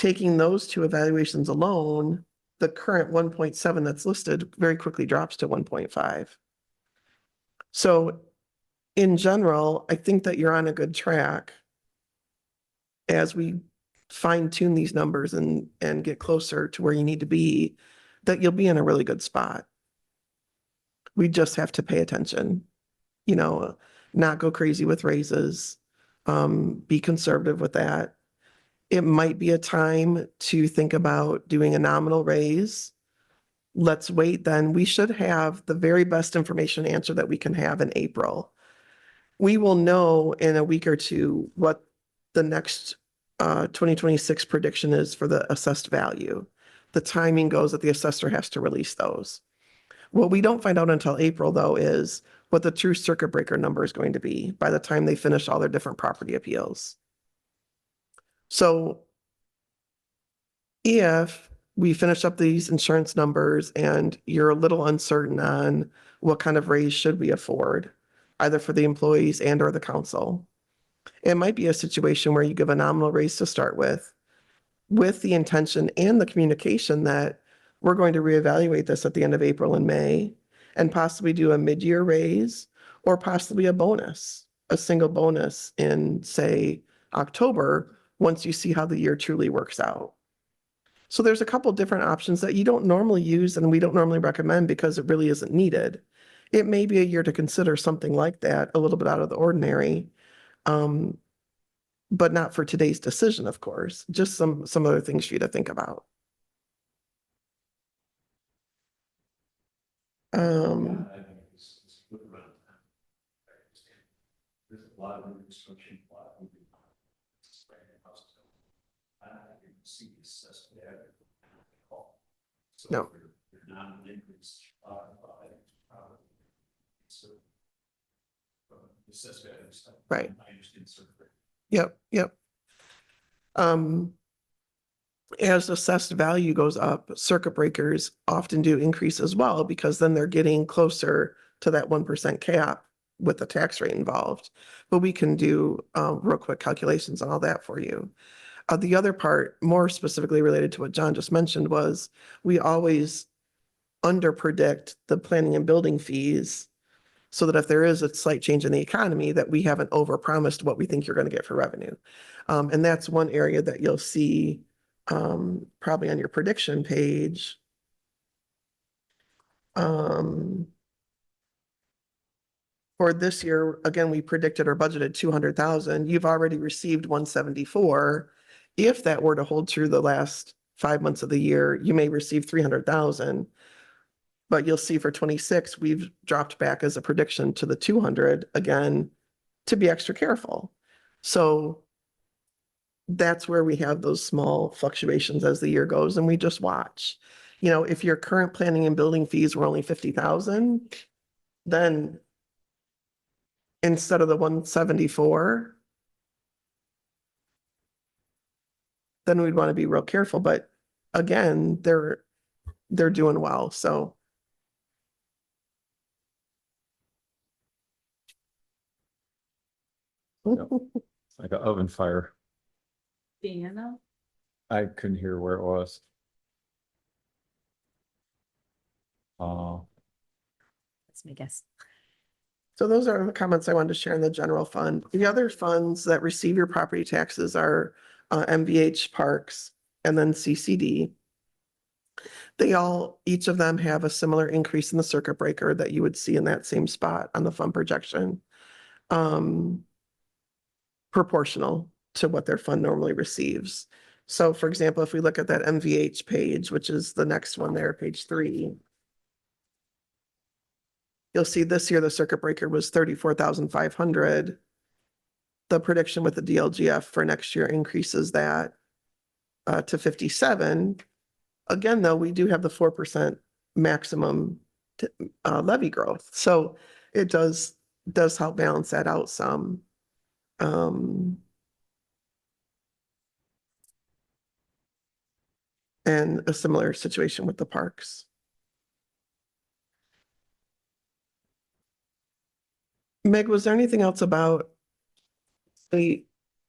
taking those two evaluations alone, the current 1.7 that's listed very quickly drops to 1.5. So in general, I think that you're on a good track as we fine tune these numbers and get closer to where you need to be, that you'll be in a really good spot. We just have to pay attention, you know, not go crazy with raises, be conservative with that. It might be a time to think about doing a nominal raise. Let's wait then. We should have the very best information answer that we can have in April. We will know in a week or two what the next 2026 prediction is for the assessed value. The timing goes that the assessor has to release those. What we don't find out until April, though, is what the true circuit breaker number is going to be by the time they finish all their different property appeals. So if we finish up these insurance numbers and you're a little uncertain on what kind of raise should we afford, either for the employees and or the council, it might be a situation where you give a nominal raise to start with the intention and the communication that we're going to reevaluate this at the end of April and May and possibly do a mid-year raise or possibly a bonus, a single bonus in, say, October, once you see how the year truly works out. So there's a couple different options that you don't normally use and we don't normally recommend because it really isn't needed. It may be a year to consider something like that, a little bit out of the ordinary, but not for today's decision, of course, just some other things for you to think about. I think it's a good amount of time. I understand. There's a lot of new construction, a lot of new houses. I didn't see the assessed value. So No. They're not an increase. So the assessed value is stuff. Right. I understand circuit. Yep. As assessed value goes up, circuit breakers often do increase as well because then they're getting closer to that 1% cap with the tax rate involved. But we can do real quick calculations on all that for you. The other part, more specifically related to what John just mentioned, was we always underpredict the planning and building fees so that if there is a slight change in the economy, that we haven't overpromised what we think you're going to get for revenue. And that's one area that you'll see probably on your prediction page. For this year, again, we predicted or budgeted 200,000. You've already received 174. If that were to hold true the last 5 months of the year, you may receive 300,000. But you'll see for 26, we've dropped back as a prediction to the 200 again, to be extra careful. So that's where we have those small fluctuations as the year goes and we just watch. You know, if your current planning and building fees were only 50,000, then instead of the 174, then we'd want to be real careful. But again, they're doing well, so. Yep. Like an oven fire. Deanna? I couldn't hear where it was. That's my guess. So those are the comments I wanted to share in the general fund. The other funds that receive your property taxes are MVH Parks and then CCD. They all, each of them have a similar increase in the circuit breaker that you would see in that same spot on the fund projection. Proportional to what their fund normally receives. So for example, if we look at that MVH page, which is the next one there, page 3, you'll see this year the circuit breaker was 34,500. The prediction with the DLGF for next year increases that to 57. Again, though, we do have the 4% maximum levy growth. So it does help balance that out some. And a similar situation with the parks. Meg, was there anything else about the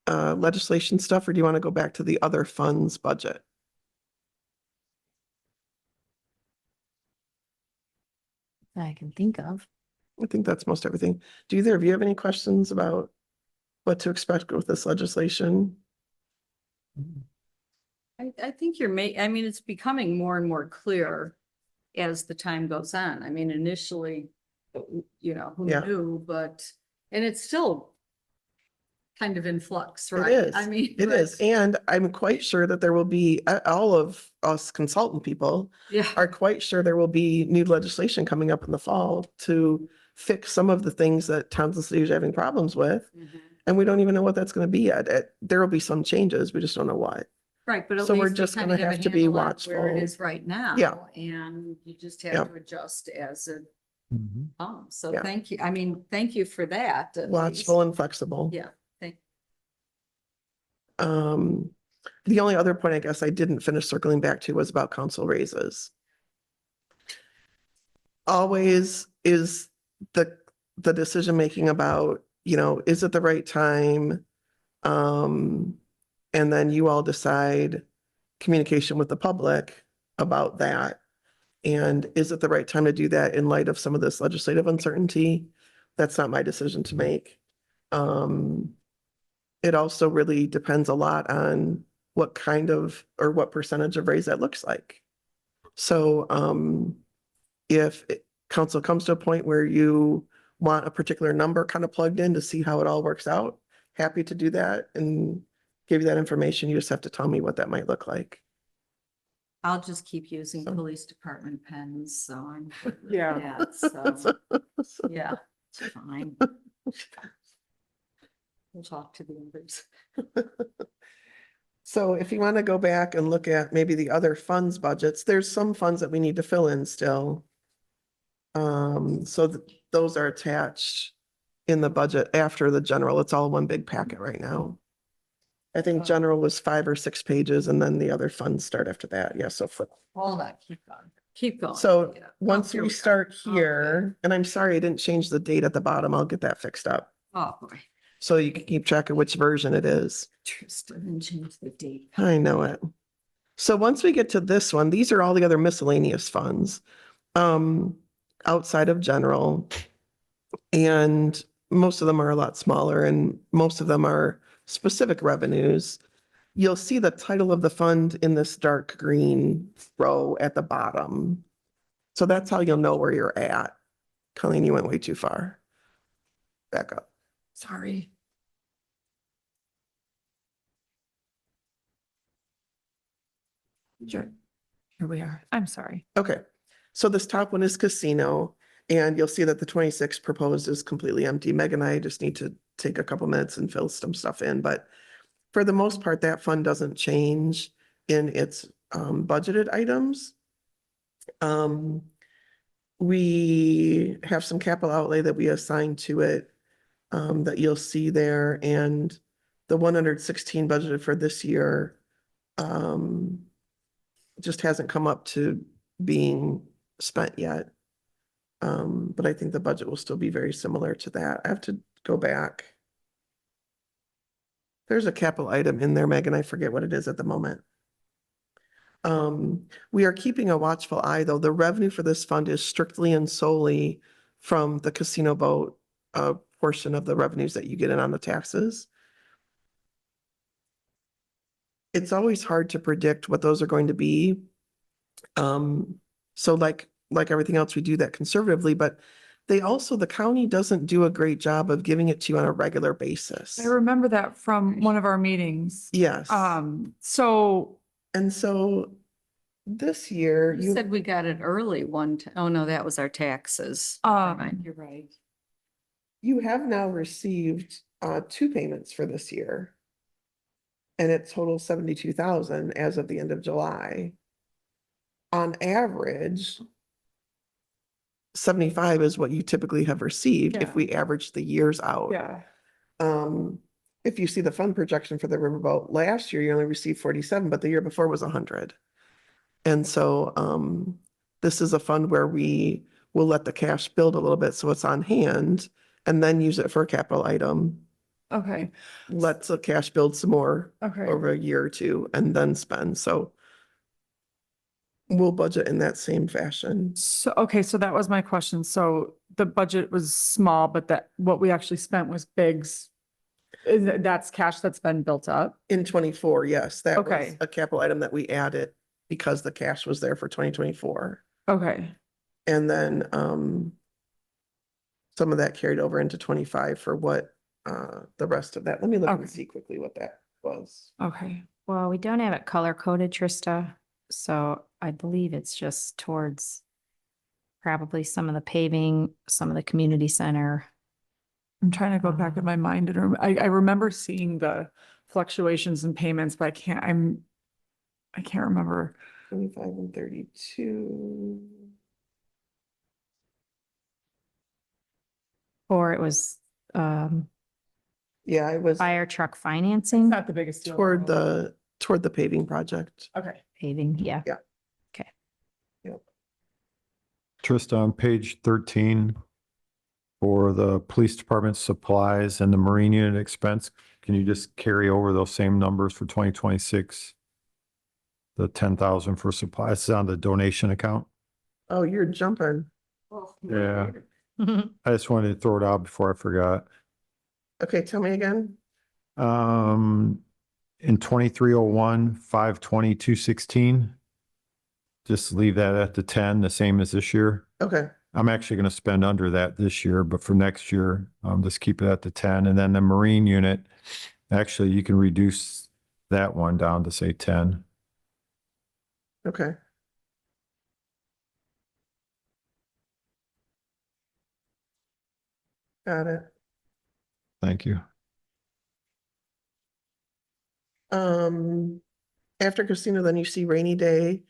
legislation stuff, or do you want to go back to the other funds budget? that I can think of. I think that's most everything. Do either of you have any questions about what to expect with this legislation? I think I mean, it's becoming more and more clear as the time goes on. I mean, initially, you know, who Yeah. knew, but, and it's still kind of in flux, It right? is. I mean, It is. And I'm quite sure that there will be, all of us consultant people yeah, are quite sure there will be new legislation coming up in the fall to fix some of the things that towns and cities are having problems with. Mhm. And we don't even know what that's going to be yet. There will be some changes. We just don't know what. Right, but at So we're least we just kind gonna of have have a to be handle on where it watchful. is right now. Yeah. And you just Yeah. have to adjust as it comes. So Yeah. thank you. I mean, thank you for that. at least. Watchful and flexible. Yeah, thank, The only other point I guess I didn't finish circling back to was about council raises. Always is the decision making about, you know, is it the right time? And then you all decide communication with the public about that. And is it the right time to do that in light of some of this legislative uncertainty? That's not my decision to make. It also really depends a lot on what kind of, or what percentage of raise that looks like. So, if council comes to a point where you want a particular number kind of plugged in to see how it all works out, happy to do that and give you that information. You just have to tell me what that might look like. I'll just keep using So- police department pens, so I'm. good with Yeah. that, So, yeah, it's fine. We'll talk to the others. So if you want to go back and look at maybe the other funds budgets, there's some funds that we need to fill in still. So those are attached in the budget after the general. It's all one big packet right now. I think general was 5 or 6 pages and then the other funds start after that. Yeah, so flip. Hold on, keep going. Keep going. So Yeah. once Oh, here we go. start Okay. here, and I'm sorry, I didn't change the date at the bottom. I'll get that fixed up. Oh, boy. So you can keep track of which version it is. Tristan, and change the date. I know it. So once we get to this one, these are all the other miscellaneous funds, outside of general. And most of them are a lot smaller and most of them are specific revenues. You'll see the title of the fund in this dark green row at the bottom. So that's how you'll know where you're at. Colleen, you went way too far. Back up. Sorry. Sure. Here we are. I'm sorry. Okay, so this top one is casino, and you'll see that the 26 proposed is completely empty. Meg and I just need to take a couple minutes and fill some stuff in, but for the most part, that fund doesn't change in its budgeted items. We have some capital outlay that we assigned to it that you'll see there, and the 116 budgeted for this year just hasn't come up to being spent yet. But I think the budget will still be very similar to that. I have to go back. There's a capital item in there, Megan. I forget what it is at the moment. We are keeping a watchful eye, though. The revenue for this fund is strictly and solely from the casino boat portion of the revenues that you get in on the taxes. It's always hard to predict what those are going to be. So like everything else, we do that conservatively, but the county doesn't do a great job of giving it to you on a regular basis. I remember that from one of our meetings. Yes. So And so this year, You said we got it early oh no, that was our taxes. Never mind, you're right. you have now received 2 payments for this year. And it totals 72,000 as of the end of July. On average, 75 is what you typically have received if Yeah. we average the years out. yeah, If you see the fund projection for the riverboat, last year you only received 47, but the year before was 100. And so this is a fund where we will let the cash build a little bit so it's on hand and then use it for a capital item Okay, Let's the cash build some more okay. over a year or two and then spend. So we'll budget in that same fashion. So, okay, so that was my question. So the budget was small, but that, what we actually spent was bigs. That's cash that's been built up? In 24, yes, that was Okay. a capital item that we added because the cash was there for 2024. Okay, And then some of that carried over into 25 for what the rest of that. Let me look Okay. and see quickly what that was. okay. Well, we don't have it color coded, Trista, so I believe it's just towards probably some of the paving, some of the community center. I'm trying to go back in my mind and I remember seeing the fluctuations in payments, but I can't remember. 25 and 32. Or it was Yeah, I was fire truck It's financing, not the biggest deal. toward the paving project. Okay. paving, yeah. Trista, on page 13 for the police department supplies and the marine unit expense, can you just carry over those same numbers for 2026? The 10,000 for supplies is on the donation account. Oh, you're jumping. Yeah. I just wanted to throw it out before I forgot. Okay, tell me again. In 2301, 520, 216. Just leave that at the 10, the same as this year. Okay, I'm actually going to spend under that this year, but for next year, just keep it at the 10. And then the marine unit, actually, you can reduce that one down to say 10. okay. Got it. Thank you. After Christina, then you see rainy day.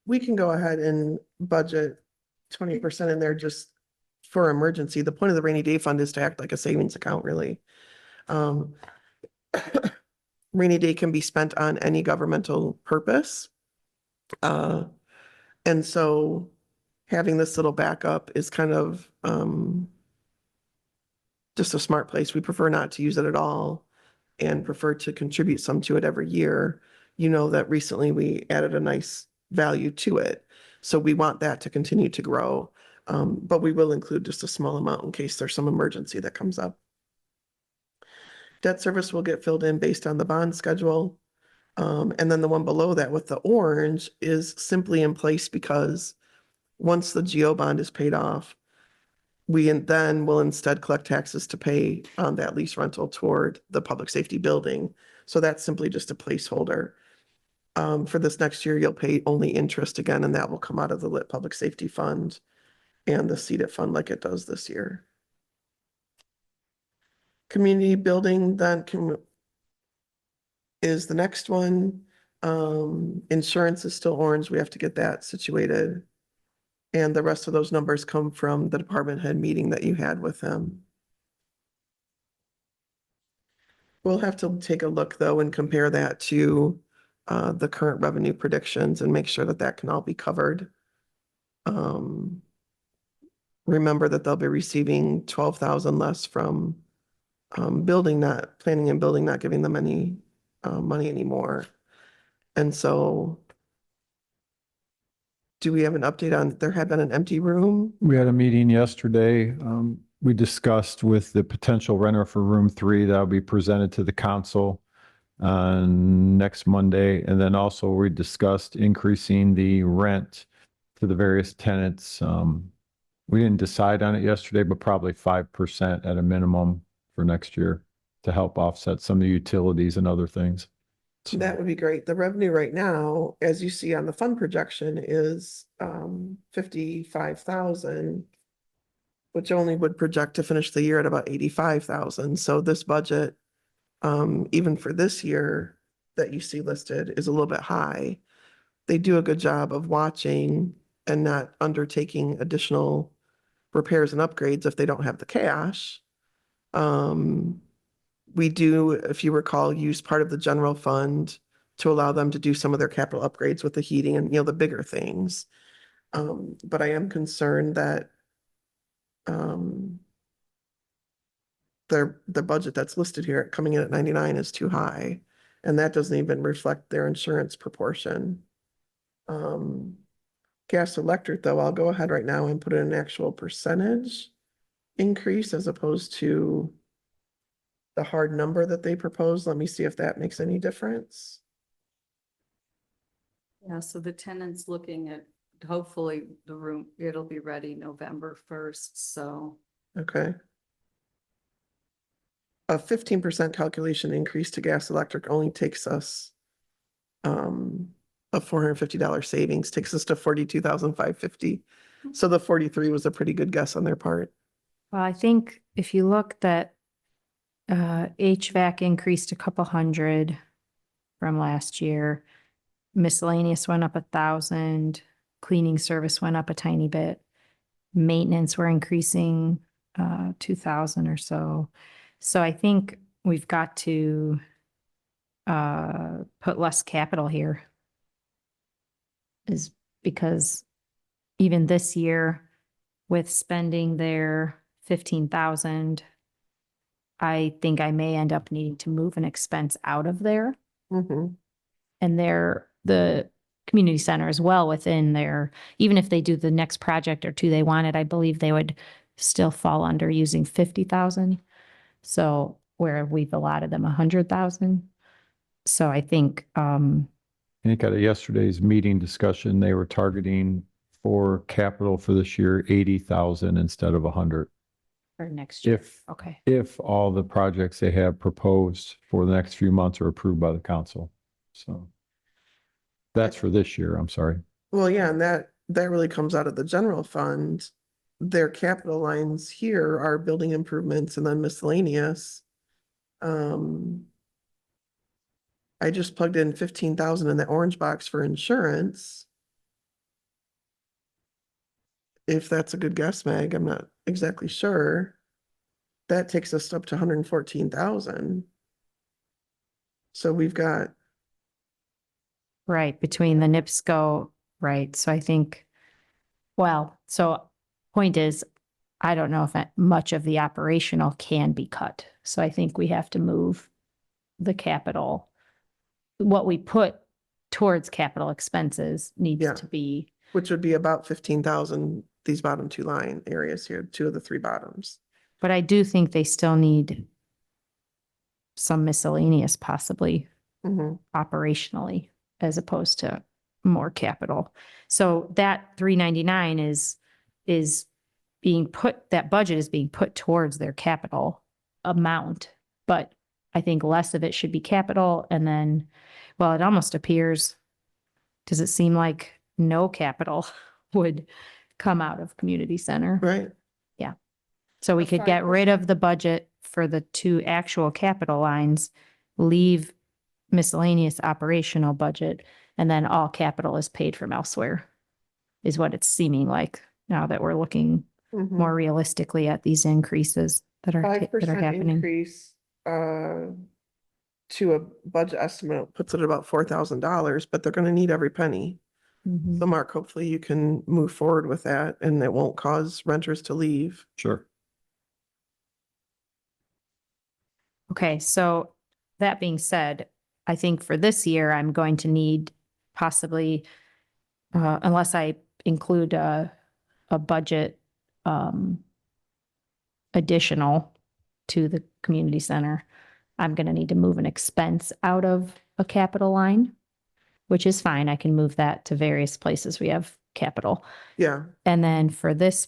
We can go ahead and budget 20% in there just for emergency. The point of the rainy day fund is to act like a savings account, really. Rainy day can be spent on any governmental purpose. And so having this little backup is kind of just a smart place. We prefer not to use it at all and prefer to contribute some to it every year. You know that recently we added a nice value to it. So we want that to continue to grow. But we will include just a small amount in case there's some emergency that comes up. Debt service will get filled in based on the bond schedule. And then the one below that with the orange is simply in place because once the GO bond is paid off, we then will instead collect taxes to pay on that lease rental toward the public safety building. So that's simply just a placeholder. For this next year, you'll pay only interest again, and that will come out of the lit public safety fund and the CDIP fund like it does this year. Community building then is the next one. Insurance is still orange. We have to get that situated. And the rest of those numbers come from the department head meeting that you had with them. We'll have to take a look though and compare that to the current revenue predictions and make sure that that can all be covered. Remember that they'll be receiving 12,000 less from planning and building, not giving them any money anymore. And so do we have an update on, there had been an empty room? We had a meeting yesterday. We discussed with the potential renter for room 3 that'll be presented to the council next Monday. And then also we discussed increasing the rent to the various tenants. We didn't decide on it yesterday, but probably 5% at a minimum for next year to help offset some of the utilities and other things. So- That would be great. The revenue right now, as you see on the fund projection, is 55,000, which only would project to finish the year at about 85,000. So this budget, even for this year that you see listed, is a little bit high. They do a good job of watching and not undertaking additional repairs and upgrades if they don't have the cash. We do, if you recall, use part of the general fund to allow them to do some of their capital upgrades with the heating and, the bigger things. But I am concerned that the budget that's listed here coming in at 99 is too high. And that doesn't even reflect their insurance proportion. Gas electric, though, I'll go ahead right now and put in an actual percentage increase as opposed to the hard number that they proposed. Let me see if that makes any difference. Yeah, so the tenant's looking at, hopefully the room, it'll be ready November 1st, so. Okay. A 15% calculation increase to gas electric only takes us a $450 savings, takes us to 42,550. So the 43 was a pretty good guess on their part. Well, I think if you looked at HVAC increased a couple hundred from last year. Miscellaneous went up 1,000. Cleaning service went up a tiny bit. Maintenance we're increasing 2,000 or so. So I think we've got to put less capital here. Is because even this year with spending their 15,000, I think I may end up needing to move an expense out of there. Mhm. And the community center is well within their, even if they do the next project or two they wanted, I believe they would still fall under using 50,000. So where we've allotted them 100,000. So I think, I think at yesterday's meeting discussion, they were targeting for capital for this year, 80,000 instead of 100. for next year. If, Okay. if all the projects they have proposed for the next few months are approved by the council. So that's for this year, I'm sorry. Well, yeah, and that really comes out of the general fund. Their capital lines here are building improvements and then miscellaneous. I just plugged in 15,000 in the orange box for insurance. If that's a good guess, Meg, I'm not exactly sure. That takes us up to 114,000. So we've got, Right, between the NIPSCO, right, so I think, well, so point is, I don't know if much of the operational can be cut. So I think we have to move the capital. What we put towards capital expenses needs Yeah. to be, which would be about 15,000, these bottom two line areas here, two of the three bottoms. but I do think they still need some miscellaneous possibly Mhm. operationally as opposed to more capital. So that 399 is being put, that budget is being put towards their capital amount. But I think less of it should be capital and then, well, it almost appears, does it seem like no capital would come out of community center? Right? So we A could get rid of the budget for the two actual capital lines, leave miscellaneous operational budget, and then all capital is paid from elsewhere, is what it's seeming like now that we're looking Mhm. more realistically at these increases that are 5% happening. increase to a budget estimate puts it at about $4,000, but they're going to need every penny. Mhm. So Mark, hopefully you can move forward with that and it won't cause renters to leave. Sure. Okay, so that being said, I think for this year, I'm going to need possibly, unless I include a budget additional to the community center, I'm going to need to move an expense out of a capital line, which is fine. I can move that to various places we have capital. Yeah, And then for this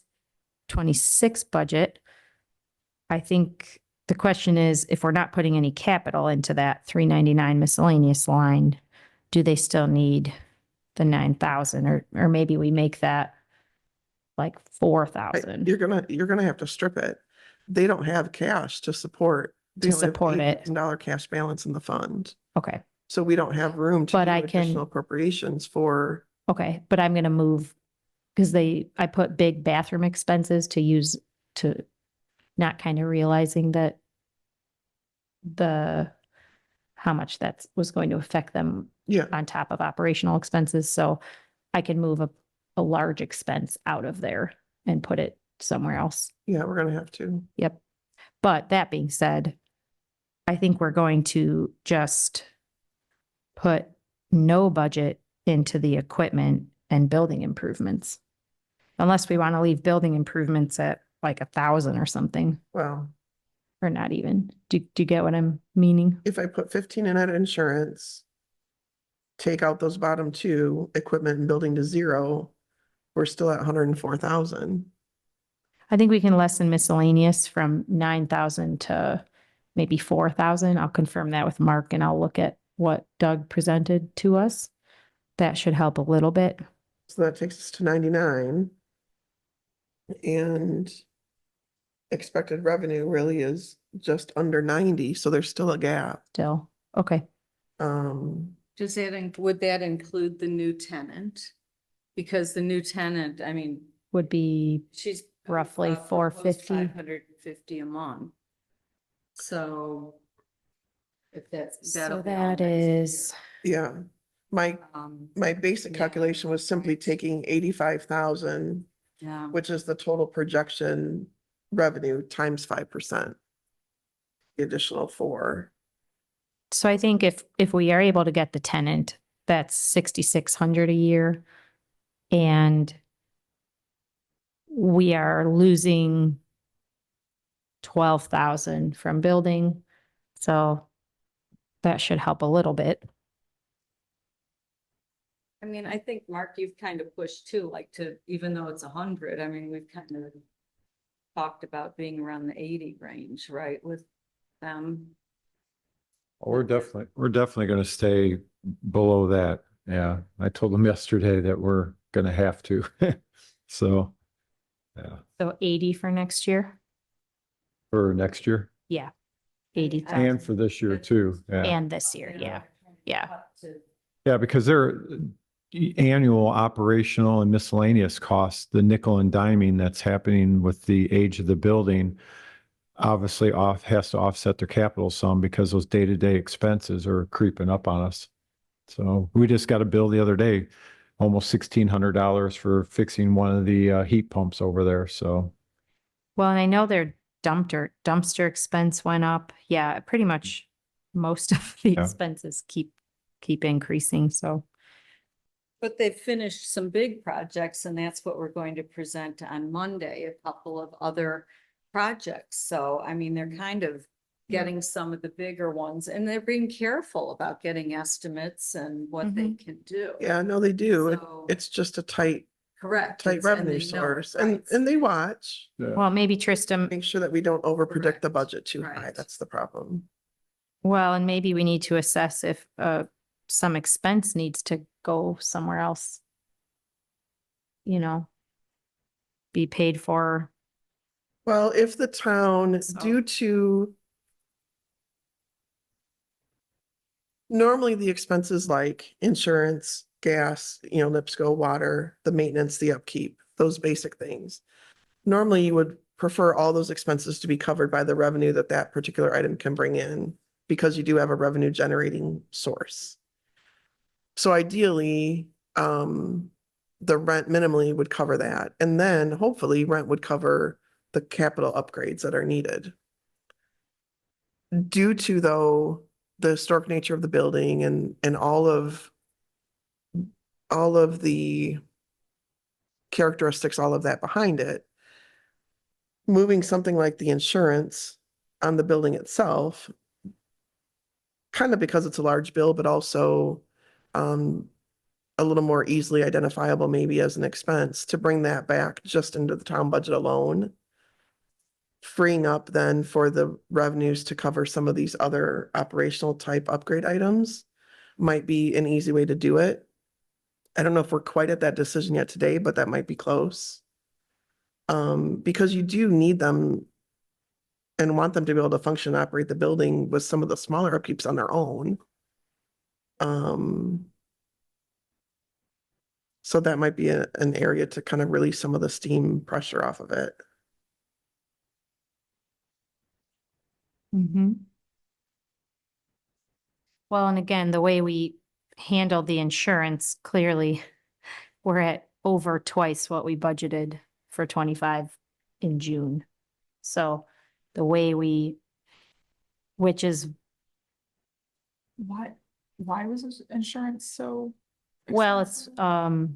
26 budget, I think the question is, if we're not putting any capital into that 399 miscellaneous line, do they still need the 9,000 or maybe we make that like 4,000 you're gonna have to strip it. They don't have cash to support. They to only have support it? $8,000 cash balance in the fund. Okay, So we don't have room to But do I can- additional appropriations for, okay, but I'm gonna move, because I put big bathroom expenses to use to not kind of realizing that how much that was going to affect them yeah, on top of operational expenses. So I can move a large expense out of there and put it somewhere else. yeah, we're gonna have to. Yep. But that being said, I think we're going to just put no budget into the equipment and building improvements. Unless we want to leave building improvements at like 1,000 or something, Well, or not even. Do you get what I'm meaning? if I put 15 in at insurance, take out those bottom two, equipment and building to zero, we're still at 104,000. I think we can lessen miscellaneous from 9,000 to maybe 4,000. I'll confirm that with Mark and I'll look at what Doug presented to us. That should help a little bit. So that takes us to 99. And expected revenue really is just under 90, so there's still a gap. Still, okay. Does that, would that include the new tenant? Because the new tenant, I mean, Would be she's roughly 450. 550 a month. So if that's. that'll So be all that next year. is, Yeah, my Yeah, basic calculation was simply right. taking 85,000, Yeah, which is the total projection revenue times 5%. The additional 4. so I think if we are able to get the tenant, that's 6,600 a year. And we are losing 12,000 from building. So that should help a little bit. I mean, I think, Mark, you've kind of pushed too, like to, even though it's 100, I mean, we've kind of talked about being around the 80 range, right, with them. We're definitely going to stay below that. Yeah, I told them yesterday that we're going to have to. So, yeah, So 80 for next year? for next year Yeah. 80,000. and for this year too. Yeah. And this year, yeah. Yeah. Yeah, because they're annual operational and miscellaneous costs, the nickel and diming that's happening with the age of the building obviously has to offset their capital some because those day-to-day expenses are creeping up on us. So we just got a bill the other day, almost $1,600 for fixing one of the heat pumps over there. So Well, and I know their dumpster expense went up. Yeah, pretty much most of the Yeah. expenses keep increasing. So But they've finished some big projects and that's what we're going to present on Monday, a couple of other projects. So, I mean, they're kind of getting some of the bigger ones and they're being careful about getting estimates and what they can do. Yeah, no, they do. So- It's just a tight Correct. tight it's- and revenue they know, source, right. and they watch, well, maybe Trista, make sure that we don't over predict the Correct. budget too high. Right. That's the problem. well, and maybe we need to assess if some expense needs to go somewhere else. You know, be paid for. Well, if the town, So- due to normally the expenses like insurance, gas, Lipsco, water, the maintenance, the upkeep, those basic things. Normally you would prefer all those expenses to be covered by the revenue that that particular item can bring in because you do have a revenue generating source. So ideally, the rent minimally would cover that. And then hopefully rent would cover the capital upgrades that are needed. Due to though, the historic nature of the building and all of the characteristics, all of that behind it, moving something like the insurance on the building itself, kind of because it's a large bill, but also a little more easily identifiable maybe as an expense, to bring that back just into the town budget alone, freeing up then for the revenues to cover some of these other operational type upgrade items might be an easy way to do it. I don't know if we're quite at that decision yet today, but that might be close. Because you do need them and want them to be able to function and operate the building with some of the smaller upkeeps on their own. So that might be an area to kind of release some of the steam pressure off of it. Mm-hmm. Well, and again, the way we handled the insurance, clearly, we're at over twice what we budgeted for 25 in June. So the way which is, Why was this insurance so? well, it's what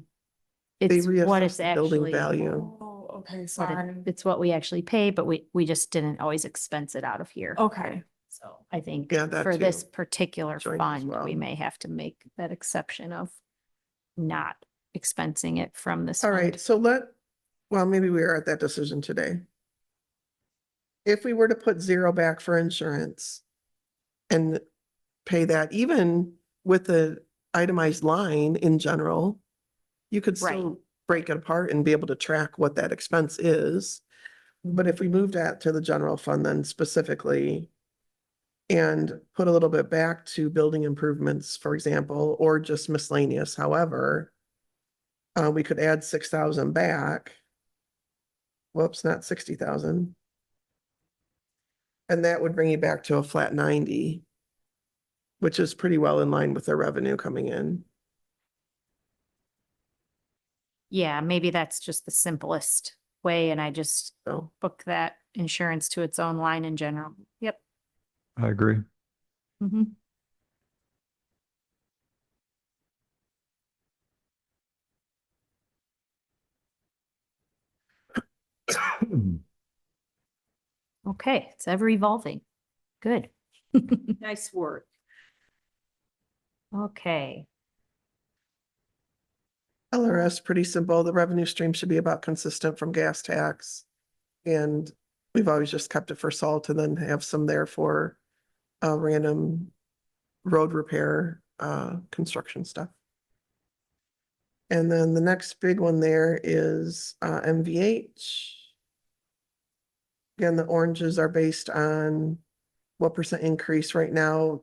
reassess it's the building actually. value. Oh, okay, what it- sorry. It's what we actually pay, but we just didn't always expense it out of here. Okay, So I think Yeah, that for this too. particular Joint as fund, well. we may have to make that exception of not expensing it from this All fund. right, so well, maybe we are at that decision today. If we were to put 0 back for insurance and pay that, even with the itemized line in general, you could Right. still break it apart and be able to track what that expense is. But if we moved that to the general fund then specifically and put a little bit back to building improvements, for example, or just miscellaneous, however, we could add 6,000 back. Whoops, not 60,000. And that would bring you back to a flat 90, which is pretty well in line with their revenue coming in. Yeah, maybe that's just the simplest way and I just So, book that insurance to its own line in general. Yep. I agree. Mm-hmm. Okay, it's ever evolving. Good. Nice work. Okay, LRS, pretty simple. The revenue stream should be about consistent from gas tax. And we've always just kept it for salt and then have some there for random road repair, construction stuff. And then the next big one there is MVH. Again, the oranges are based on what percent increase right now.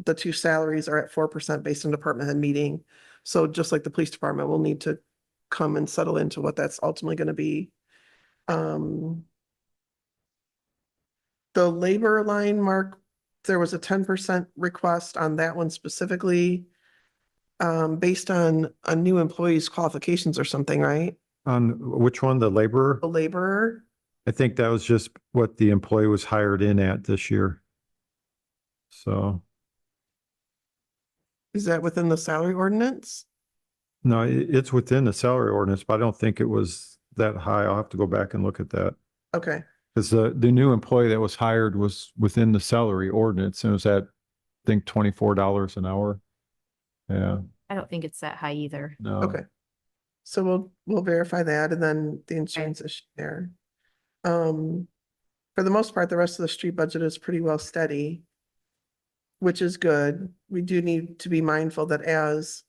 The two salaries are at 4% based on department head meeting. So just like the police department will need to come and settle into what that's ultimately going to be. The labor line, Mark, there was a 10% request on that one specifically. Based on a new employee's qualifications or something, right? On which one, the laborer? The laborer, I think that was just what the employee was hired in at this year. So, is that within the salary ordinance? no, it's within the salary ordinance, but I don't think it was that high. I'll have to go back and look at that. Okay, Because the new employee that was hired was within the salary ordinance and it was at, I think, $24 an hour. Yeah, I don't think it's that high either. no. okay. So we'll verify that and then the insurance issue there. For the most part, the rest of the street budget is pretty well steady, which is good. We do need to be mindful that as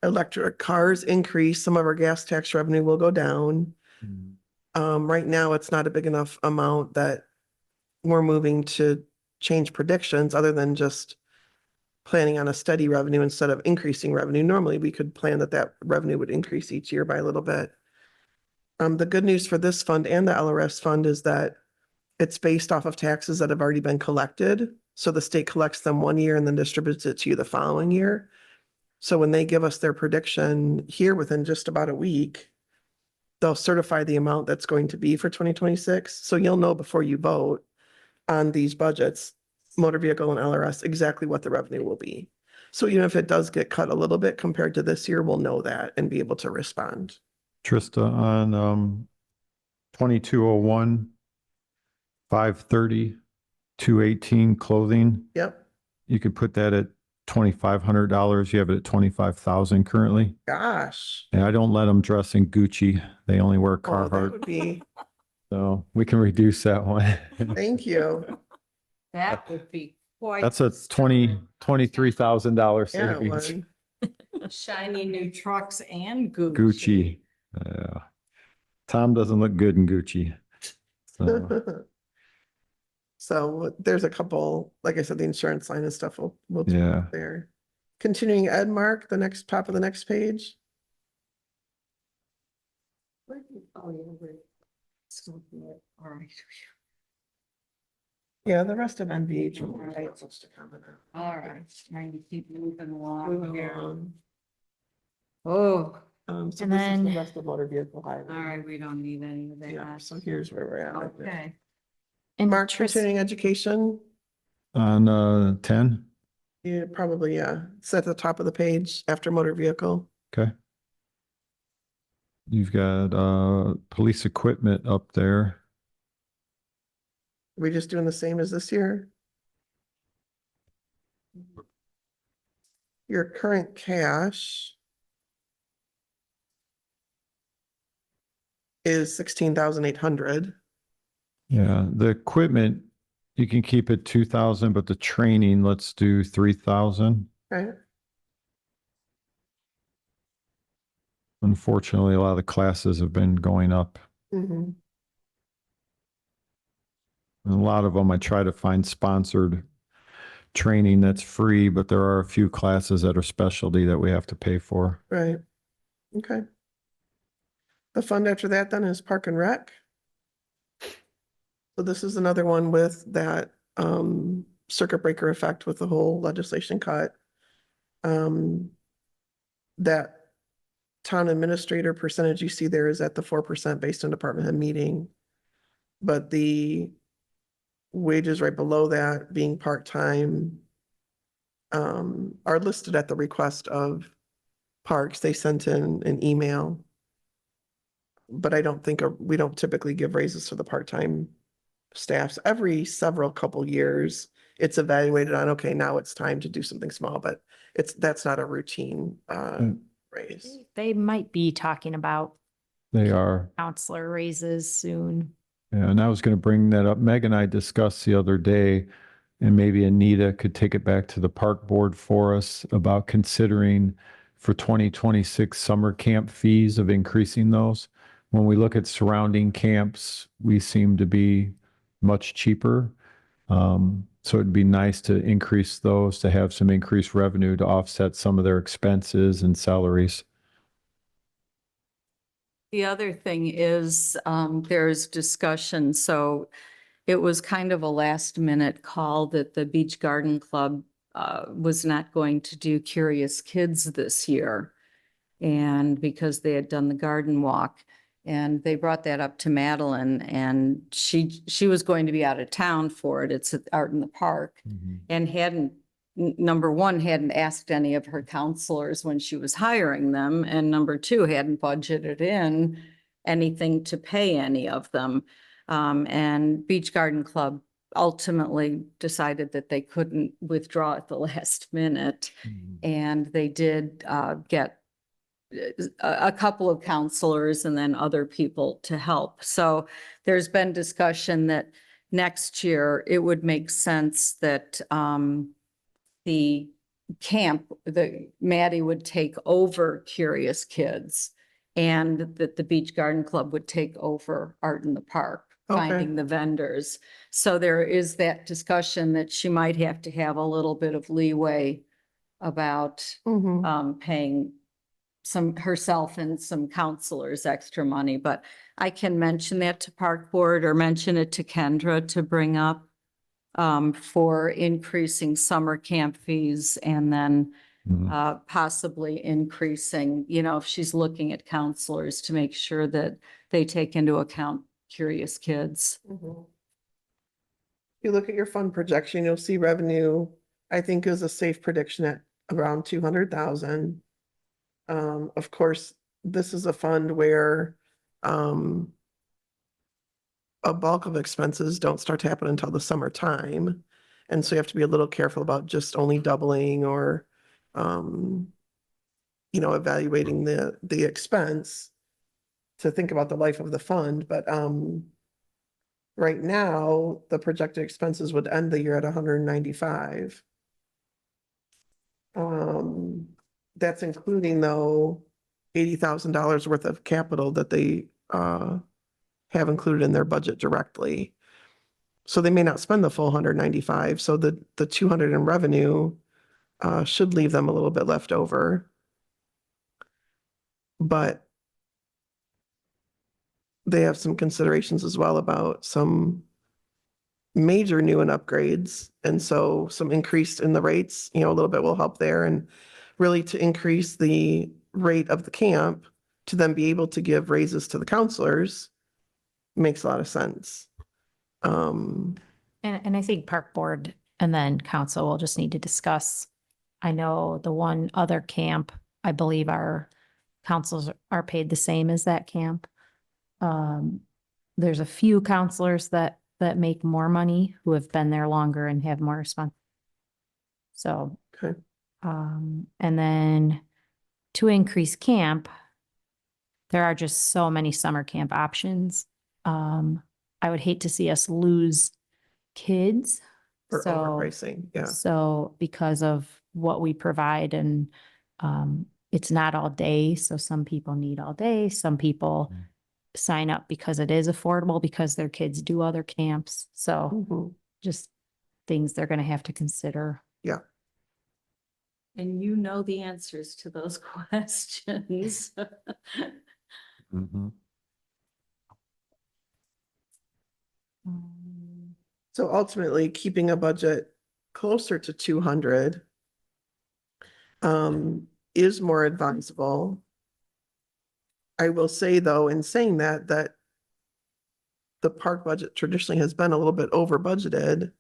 electric cars increase, some of our gas tax revenue will go down. Right now, it's not a big enough amount that we're moving to change predictions other than just planning on a steady revenue instead of increasing revenue. Normally, we could plan that revenue would increase each year by a little bit. The good news for this fund and the LRS fund is that it's based off of taxes that have already been collected. So the state collects them one year and then distributes it to you the following year. So when they give us their prediction here within just about a week, they'll certify the amount that's going to be for 2026. So you'll know before you vote on these budgets, motor vehicle and LRS, exactly what the revenue will be. So even if it does get cut a little bit compared to this year, we'll know that and be able to respond. Trista, on 2201, 530, 218 clothing, Yep. you could put that at $2,500. You have it at 25,000 currently. Gosh. And I don't let them dress in Gucci. They only wear Oh, that Carhartt. would be, So we can reduce that one. thank you. That would be quite. That's a $23,000 Yeah, it savings. would. Shiny new trucks and Gucci. Gucci. Yeah. Tom doesn't look good in Gucci. So, So there's a couple, like I said, the insurance line and stuff we'll do yeah. there. Continuing ed, Mark, the next top of the next page. All right. Yeah, the rest of NVH. will be supposed to comment on. All right, trying to keep moving along Moving here. along. Oh, So And this is the then- rest of motor vehicle All highway. right, we don't need any of Yeah, that. so here's where we're at. Okay. And Mark, Tris- continuing education, On 10, yeah, probably, yeah. It's at the top of the page after motor vehicle. okay. You've got police equipment up there. Are we just doing the same as this year? Your current cash is 16,800. Yeah, the equipment, you can keep it 2,000, but the training, let's do 3,000. Right? Unfortunately, a lot of the classes have been going up. Mhm. And a lot of them, I try to find sponsored training that's free, but there are a few classes that are specialty that we have to pay for. Right. Okay. The fund after that then is Park and Rec. So this is another one with that circuit breaker effect with the whole legislation cut. That town administrator percentage you see there is at the 4% based on department head meeting. But the wages right below that being part-time are listed at the request of Parks. They sent in an email. But I don't think, we don't typically give raises to the part-time staffs. Every several couple years, it's evaluated on, okay, now it's time to do something small, but that's not a routine raise. They might be talking about They are. counselor raises soon. Yeah, and I was going to bring that up. Meg and I discussed the other day, and maybe Anita could take it back to the park board for us about considering for 2026 summer camp fees of increasing those. When we look at surrounding camps, we seem to be much cheaper. So it'd be nice to increase those, to have some increased revenue to offset some of their expenses and salaries. The other thing is, there's discussion, so it was kind of a last minute call that the Beach Garden Club was not going to do Curious Kids this year. And because they had done the garden walk, and they brought that up to Madeline, and she was going to be out of town for it. It's at Art in the Park, and number one, hadn't asked any of her counselors when she was hiring them, and number two, hadn't budgeted in anything to pay any of them. And Beach Garden Club ultimately decided that they couldn't withdraw at the last minute. And they did get a couple of counselors and then other people to help. So there's been discussion that next year it would make sense that the camp, Maddie would take over Curious Kids, and that the Beach Garden Club would take over Art in the Park, Okay. finding the vendors. So there is that discussion that she might have to have a little bit of leeway about Mhm. paying some herself and some counselors extra money, but I can mention that to Park Board or mention it to Kendra to bring up for increasing summer camp fees and then possibly increasing, if she's looking at counselors to make sure that they take into account Curious Kids. Mhm. If you look at your fund projection, you'll see revenue, I think is a safe prediction at around 200,000. Of course, this is a fund where a bulk of expenses don't start to happen until the summertime. And so you have to be a little careful about just only doubling or evaluating the expense to think about the life of the fund. But right now, the projected expenses would end the year at 195. That's including though $80,000 worth of capital that they have included in their budget directly. So they may not spend the full 195. So the 200 in revenue should leave them a little bit left over. But they have some considerations as well about some major new and upgrades. And so some increase in the rates, a little bit will help there, and really to increase the rate of the camp to then be able to give raises to the counselors makes a lot of sense. And I think park board and then council will just need to discuss. I know the one other camp, I believe our councils are paid the same as that camp. There's a few counselors that make more money who have been there longer and have more response. So, Okay. and then to increase camp, there are just so many summer camp options. I would hate to see us lose kids. For So, overpricing, yeah. so because of what we provide and, it's not all day. So some people need all day. Some people sign up because it is affordable because their kids do other camps. So Mhm. just things they're going to have to consider. Yeah. And you know the answers to those questions. Mhm. So ultimately, keeping a budget closer to 200 is more advisable. I will say though, in saying that the park budget traditionally has been a little bit over budgeted.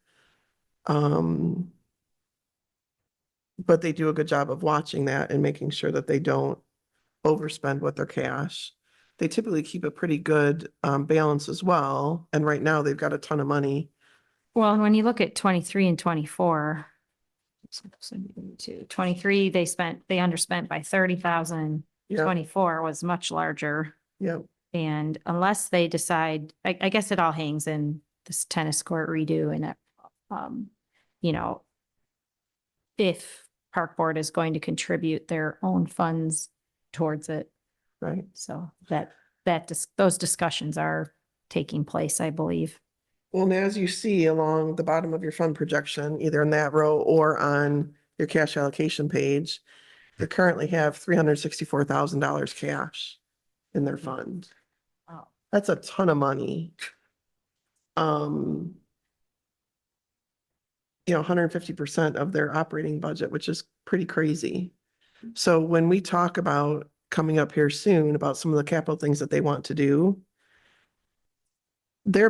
But they do a good job of watching that and making sure that they don't overspend with their cash. They typically keep a pretty good balance as well. And right now they've got a ton of money. Well, and when you look at 23 and 24, 23, they underspent by 30,000. Yeah, 24 was much larger. yeah, And unless they decide, I guess it all hangs in this tennis court redo and it, you know, if park board is going to contribute their own funds towards it. right. So those discussions are taking place, I believe. Well, and as you see along the bottom of your fund projection, either in that row or on your cash allocation page, they currently have $364,000 cash in their fund. Wow. That's a ton of money. 150% of their operating budget, which is pretty crazy. So when we talk about coming up here soon about some of the capital things that they want to do, their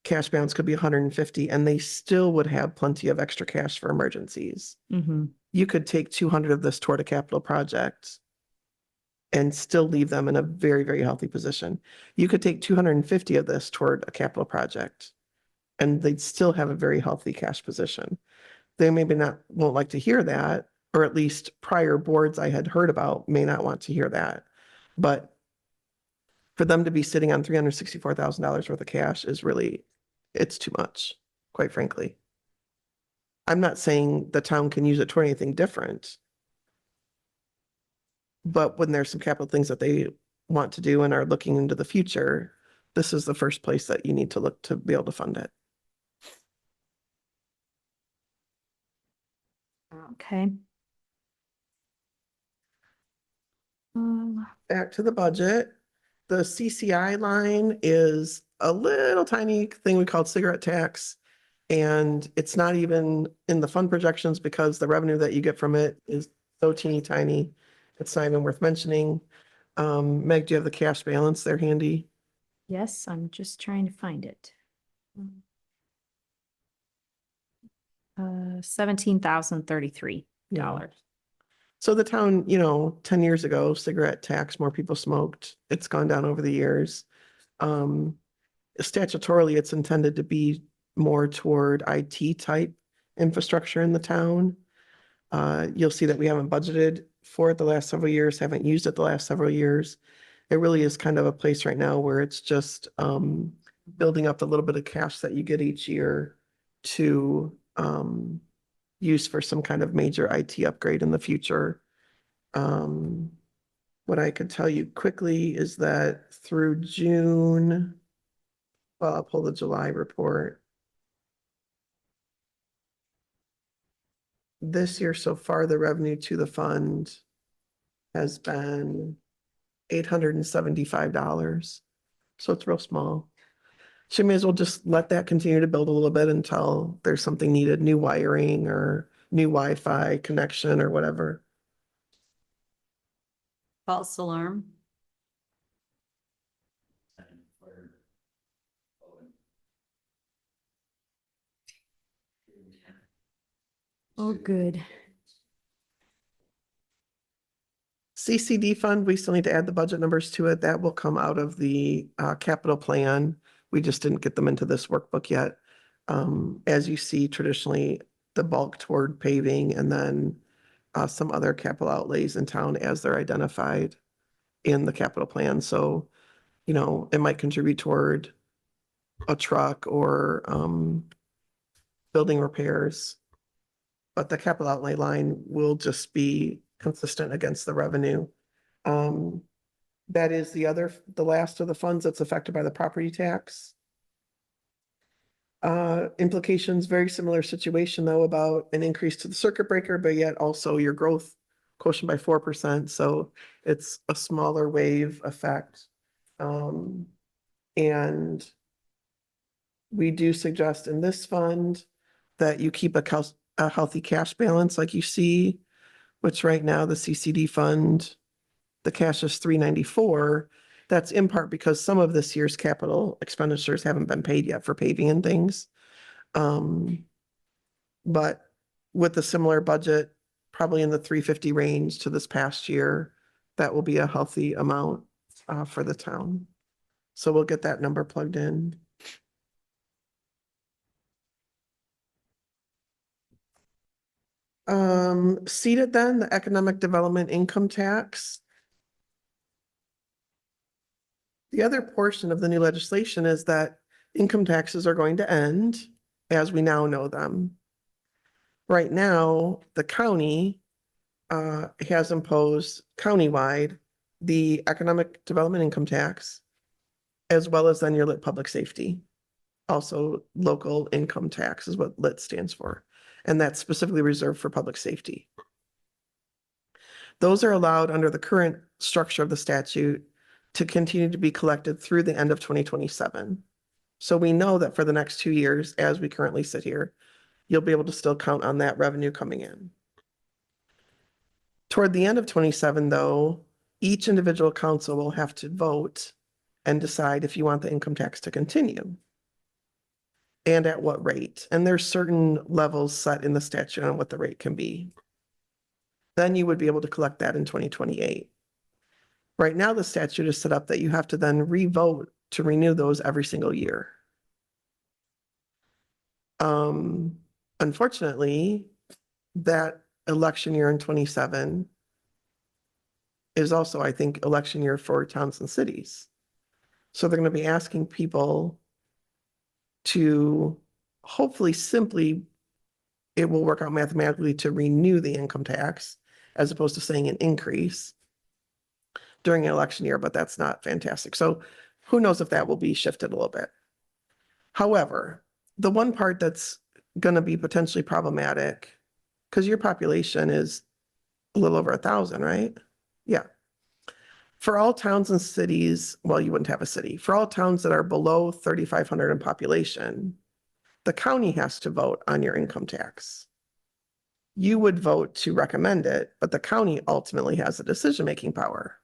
cash balance could be 150 and they still would have plenty of extra cash for emergencies. Mm-hmm. You could take 200 of this toward a capital project and still leave them in a very, very healthy position. You could take 250 of this toward a capital project and they'd still have a very healthy cash position. They maybe won't like to hear that, or at least prior boards I had heard about may not want to hear that. But for them to be sitting on $364,000 worth of cash is really, it's too much, quite frankly. I'm not saying the town can use it toward anything different. But when there's some capital things that they want to do and are looking into the future, this is the first place that you need to look to be able to fund it. Okay. Back to the budget, the CCI line is a little tiny thing we call cigarette tax. And it's not even in the fund projections because the revenue that you get from it is so teeny tiny. It's not even worth mentioning. Meg, do you have the cash balance there handy? Yes, I'm just trying to find it. $17,033. So the town, 10 years ago, cigarette tax, more people smoked. It's gone down over the years. Statutorily, it's intended to be more toward IT type infrastructure in the town. You'll see that we haven't budgeted for it the last several years, haven't used it the last several years. It really is kind of a place right now where it's just building up the little bit of cash that you get each year to use for some kind of major IT upgrade in the future. What I could tell you quickly is that through June, well, I'll pull the July report. This year so far, the revenue to the fund has been $875. So it's real small. So you may as well just let that continue to build a little bit until there's something needed, new wiring or new Wi-Fi connection or whatever. False alarm. Oh, good. CCD fund, we still need to add the budget numbers to it. That will come out of the capital plan. We just didn't get them into this workbook yet. As you see, traditionally, the bulk toward paving and then some other capital outlays in town as they're identified in the capital plan. So, you know, it might contribute toward a truck or building repairs. But the capital outlay line will just be consistent against the revenue. That is the last of the funds that's affected by the property tax. Implications, very similar situation though, about an increase to the circuit breaker, but yet also your growth quotient by 4%. So it's a smaller wave effect. And we do suggest in this fund that you keep a healthy cash balance like you see, which right now the CCD fund, the cash is 394. That's in part because some of this year's capital expenditures haven't been paid yet for paving and things. But with a similar budget, probably in the 350 range to this past year, that will be a healthy amount for the town. So we'll get that number plugged in. Seated then, the economic development income tax. The other portion of the new legislation is that income taxes are going to end as we now know them. Right now, the county has imposed countywide the economic development income tax, as well as then your lit public safety. Also, local income tax is what lit stands for. And that's specifically reserved for public safety. Those are allowed under the current structure of the statute to continue to be collected through the end of 2027. So we know that for the next 2 years, as we currently sit here, you'll be able to still count on that revenue coming in. Toward the end of 27, though, each individual council will have to vote and decide if you want the income tax to continue and at what rate. And there's certain levels set in the statute on what the rate can be. Then you would be able to collect that in 2028. Right now, the statute is set up that you have to then re-vote to renew those every single year. Unfortunately, that election year in 27 is also, I think, election year for towns and cities. So they're going to be asking people to hopefully simply, it will work out mathematically to renew the income tax as opposed to saying an increase during an election year, but that's not fantastic. So who knows if that will be shifted a little bit. However, the one part that's going to be potentially problematic, because your population is a little over 1,000, right? Yeah. For all towns and cities, well, you wouldn't have a city. For all towns that are below 3,500 in population, the county has to vote on your income tax. You would vote to recommend it, but the county ultimately has the decision-making power.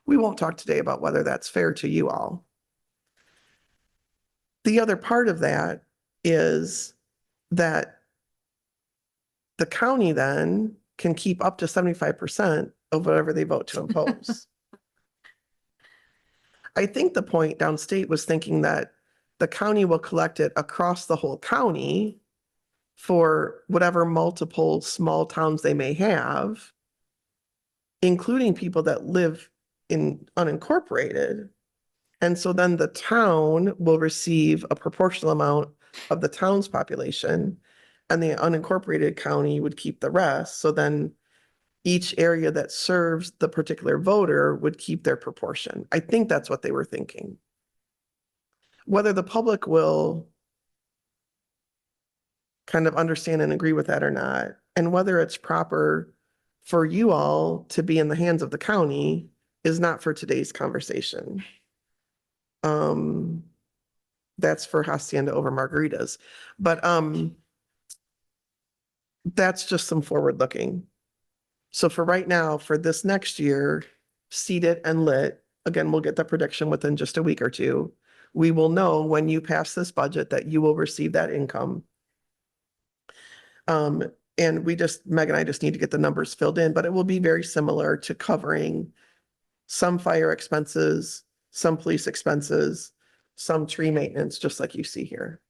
We won't talk today about whether that's fair to you all. The other part of that is that the county then can keep up to 75% of whatever they vote to impose. I think the point downstate was thinking that the county will collect it across the whole county for whatever multiple small towns they may have, including people that live in unincorporated. And so then the town will receive a proportional amount of the town's population, and the unincorporated county would keep the rest. So then each area that serves the particular voter would keep their proportion. I think that's what they were thinking. Whether the public will kind of understand and agree with that or not, and whether it's proper for you all to be in the hands of the county is not for today's conversation. That's for Hacienda over Margaritas. But that's just some forward looking. So for right now, for this next year, seeded and lit, again, we'll get the prediction within just a week or two. We will know when you pass this budget that you will receive that income. And Meg and I just need to get the numbers filled in, but it will be very similar to covering some fire expenses, some police expenses, some tree maintenance, just like you see here.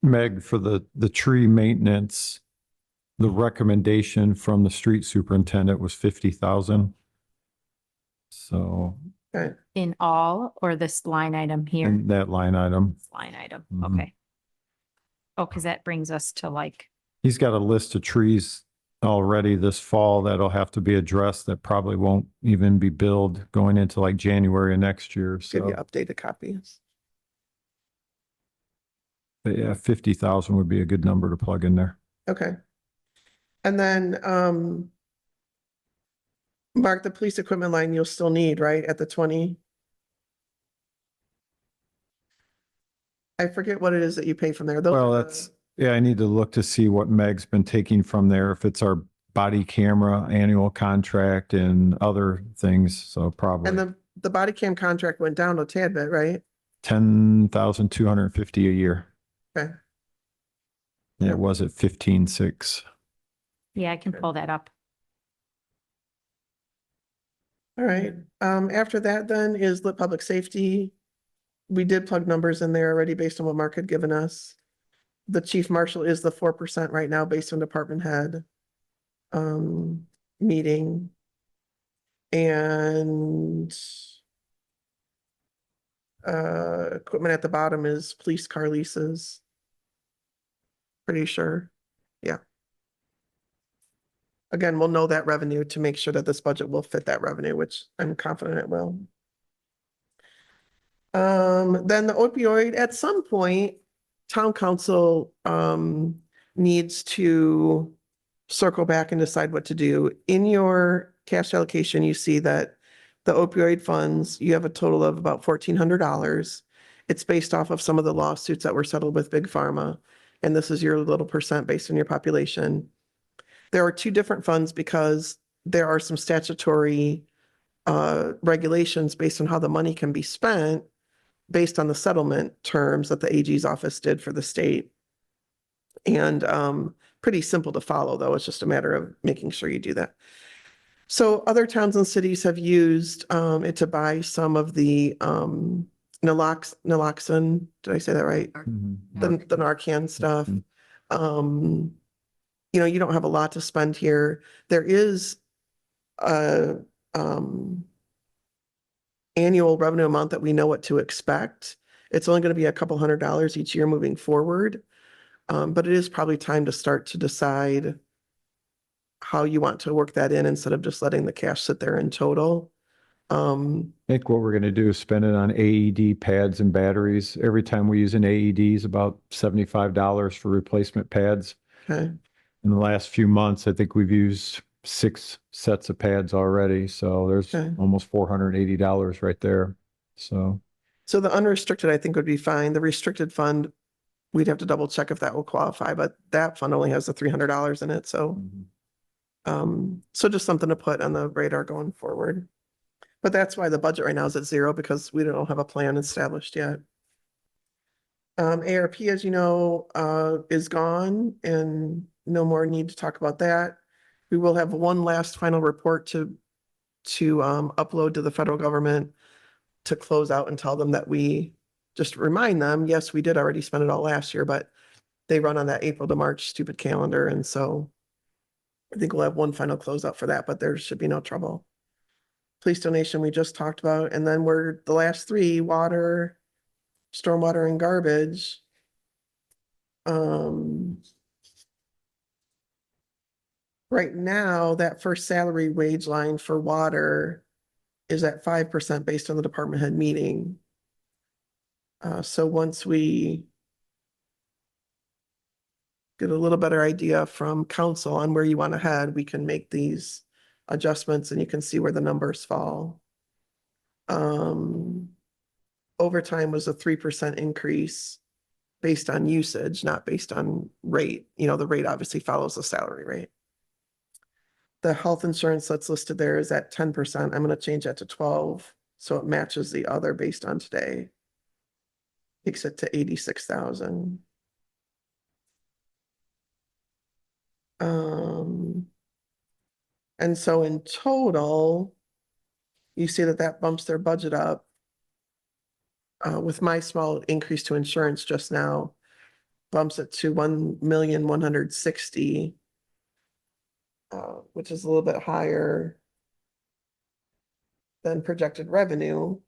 Meg, for the tree maintenance, the recommendation from the street superintendent was 50,000. So, Okay, In all, or this line item here? in that line item, This line item, Mhm. okay. Oh, because that brings us to like, he's got a list of trees already this fall that'll have to be addressed that probably won't even be billed going into like January of next year. give you So, updated copies. but yeah, 50,000 would be a good number to plug in there. Okay. And then, Mark, the police equipment line you'll still need, right, at the 20? I forget what it is that you pay from there. Those Well, are the- that's, yeah, I need to look to see what Meg's been taking from there, if it's our body camera annual contract and other things. So And probably the body cam contract went down a tad bit, right? 10,250 a year. Okay. And it was at 15,600. yeah, I can pull that up. All right. After that then is lit public safety. We did plug numbers in there already based on what Mark had given us. The chief marshal is the 4% right now based on department head meeting. And equipment at the bottom is police car leases. Pretty sure. Yeah. Again, we'll know that revenue to make sure that this budget will fit that revenue, which I'm confident it will. Then the opioid, at some point, town council needs to circle back and decide what to do. In your cash allocation, you see that the opioid funds, you have a total of about $1,400. It's based off of some of the lawsuits that were settled with Big Pharma. And this is your little percent based on your population. There are two different funds because there are some statutory regulations based on how the money can be spent based on the settlement terms that the AG's office did for the state. And pretty simple to follow, though. It's just a matter of making sure you do that. So other towns and cities have used it to buy some of the naloxone. Did I say that right? The Narcan stuff. You know, you don't have a lot to spend here. There is a annual revenue amount that we know what to expect. It's only going to be a couple $100s each year moving forward. But it is probably time to start to decide how you want to work that in instead of just letting the cash sit there in total. I think what we're going to do is spend it on AED pads and batteries. Every time we use an AED is about $75 for replacement pads. Okay. In the last few months, I think we've used 6 sets of pads already. So there's Okay. almost $480 right there. So So the unrestricted, I think, would be fine. The restricted fund, we'd have to double check if that will qualify, but that fund only has the $300 in it. So, so just something to put on the radar going forward. But that's why the budget right now is at 0 because we don't have a plan established yet. ARP, as you know, is gone and no more need to talk about that. We will have one last final report to upload to the federal government to close out and tell them that we just remind them, yes, we did already spend it all last year, but they run on that April to March stupid calendar. And so I think we'll have one final closeout for that, but there should be no trouble. Police donation we just talked about, and then we're the last 3, water, stormwater, and garbage. Right now, that first salary wage line for water is at 5% based on the department head meeting. So once we get a little better idea from council on where you want to head, we can make these adjustments and you can see where the numbers fall. Overtime was a 3% increase based on usage, not based on rate. You know, the rate obviously follows the salary rate. The health insurance that's listed there is at 10%. I'm gonna change that to 12, so it matches the other based on today. Takes it to 86,000. And so in total, you see that that bumps their budget up. With my small increase to insurance just now, bumps it to 1,160,000. Which is a little bit higher than projected revenue,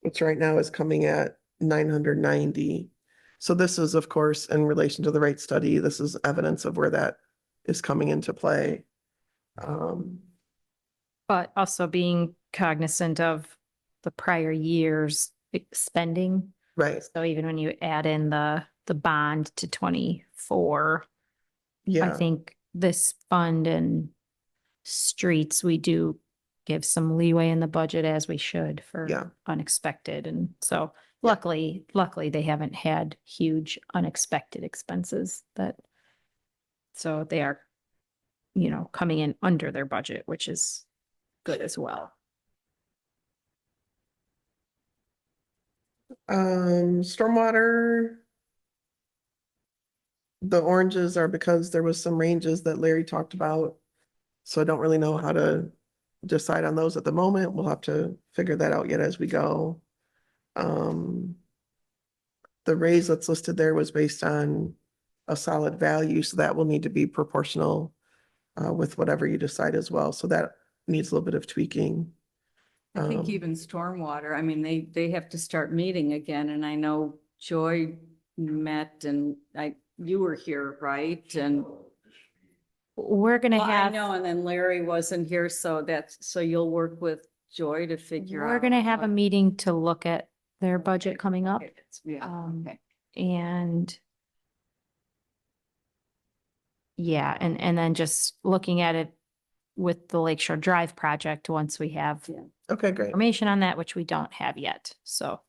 which right now is coming at 990. So this is, of course, in relation to the rate study, this is evidence of where that is coming into play. But also being cognizant of the prior year's spending. Right, So even when you add in the bond to 24, I yeah, think this fund and streets, we do give some leeway in the budget as we should Yeah. for unexpected. And so Yeah. luckily they haven't had huge unexpected expenses so they are, coming in under their budget, which is good as well. Stormwater. The oranges are because there was some ranges that Larry talked about. So I don't really know how to decide on those at the moment. We'll have to figure that out yet as we go. The raise that's listed there was based on a solid value, so that will need to be proportional with whatever you decide as well. So that needs a little bit of tweaking. I think Um, even stormwater, I mean, they have to start meeting again, and I know Joy met and you were here, right? And We're gonna well, I know, have, and then Larry wasn't here, so so you'll work with Joy to figure out. we're gonna have a what- meeting to look at their budget coming up. Okay, yeah, okay. And yeah, and then just looking at it with the Lakeshore Drive project, once we have Yeah. Okay, great. information on that, which we don't have yet, so.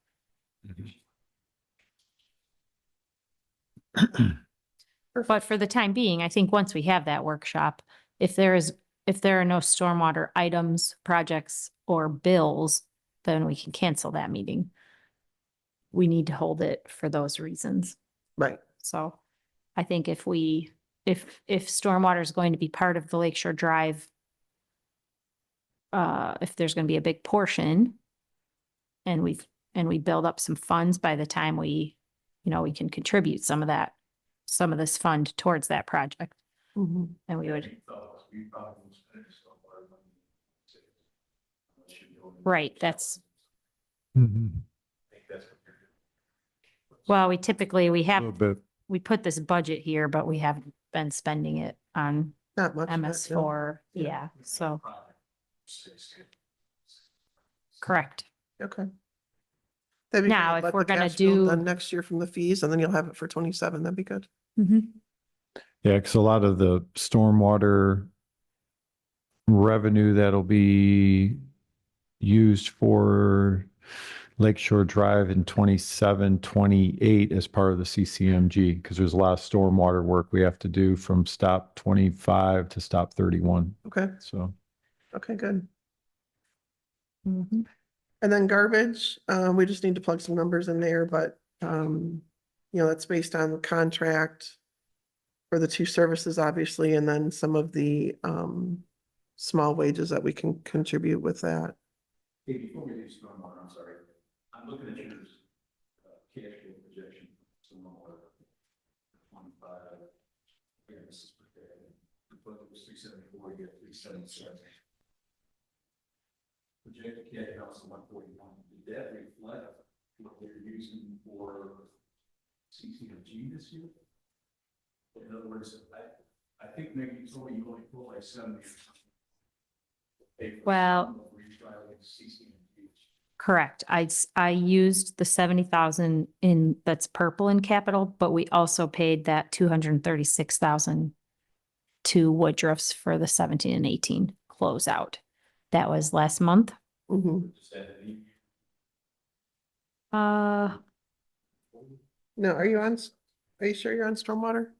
But for the time being, I think once we have that workshop, if there are no stormwater items, projects, or bills, then we can cancel that meeting. We need to hold it for those reasons. Right, So I think if stormwater is going to be part of the Lakeshore Drive, if there's going to be a big portion and we build up some funds by the time we can contribute some of this fund towards that project, Mhm. and we would, We probably won't spend so far money. Unless you go in- right, that's, Mhm. I think that's what you're doing. well, we typically, A little bit. we put this budget here, but we haven't been spending it on Not much. of that, no. MS4, yeah, so, correct. Okay. That'd be Now, great. if Let we're the gonna cash flow do- done next year from the fees, and then you'll have it for 27. That'd be good. Mhm. Yeah, because a lot of the stormwater revenue that'll be used for Lakeshore Drive in 27, 28 as part of the CCMG, because there's a lot of stormwater work we have to do from stop 25 to stop 31. Okay, So, okay, good. Mhm. And then garbage, we just need to plug some numbers in there, but, that's based on contract for the two services, obviously, and then some of the, small wages that we can contribute with that. Hey, before we do stormwater, I'm sorry, I'm looking at yours, cash flow projection, stormwater, 25. Yeah, this is prepared. The budget was 374, you get 377. Projected cash balance of 141, did that reflect what they're using for CCMG this year? In other words, I think maybe you told me you only pulled like 70 or something. Well- For each trial in CCMG. Correct. I used the 70,000 that's purple in capital, but we also paid that 236,000 to Woodruff's for the 17 and 18 closeout. That was last month. Mhm. Is that any? Uh, No, are you sure you're on stormwater?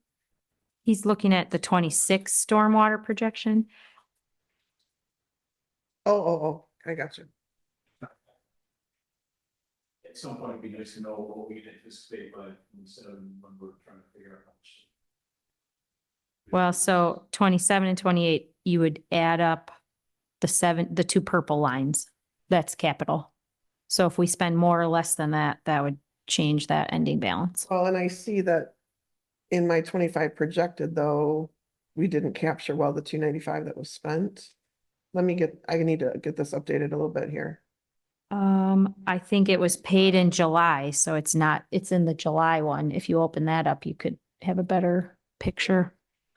He's looking at the 26 stormwater projection. Oh, I got you. At some point, it'd be nice to know what we can anticipate by instead of when we're trying to figure out how much. Well, so 27 and 28, you would add up the two purple lines. That's capital. So if we spend more or less than that, that would change that ending balance. Well, and I see that in my 25 projected, though, we didn't capture well the 295 that was spent. I need to get this updated a little bit here. I think it was paid in July, so it's in the July one. If you open that up, you could have a better picture.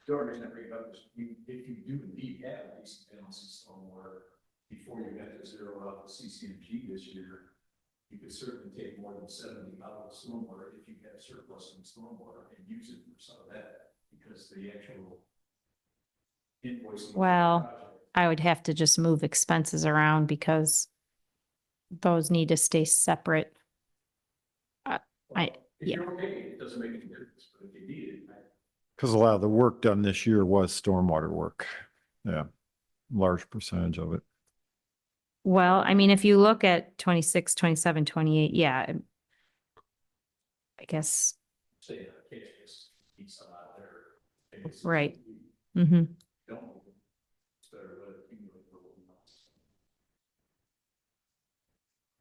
The only reason I bring it up is if you do indeed have a decent balance in stormwater before you have to zero out the CCMG this year, you could certainly take more than 70 out of the stormwater if you have surplus in stormwater and use it for some of that, because the actual invoicing. Well, I would have to just move expenses around because those need to stay separate. If yeah. you're okay, it doesn't make any difference, but if you need it, Because a lot of the work done this year was stormwater work. Yeah, large percentage of it. Well, I mean, if you look at 26, 27, 28, yeah. I guess, say, okay, just need some out there. and it's- Right. you mm-hmm. Don't, it's better let it accumulate for what we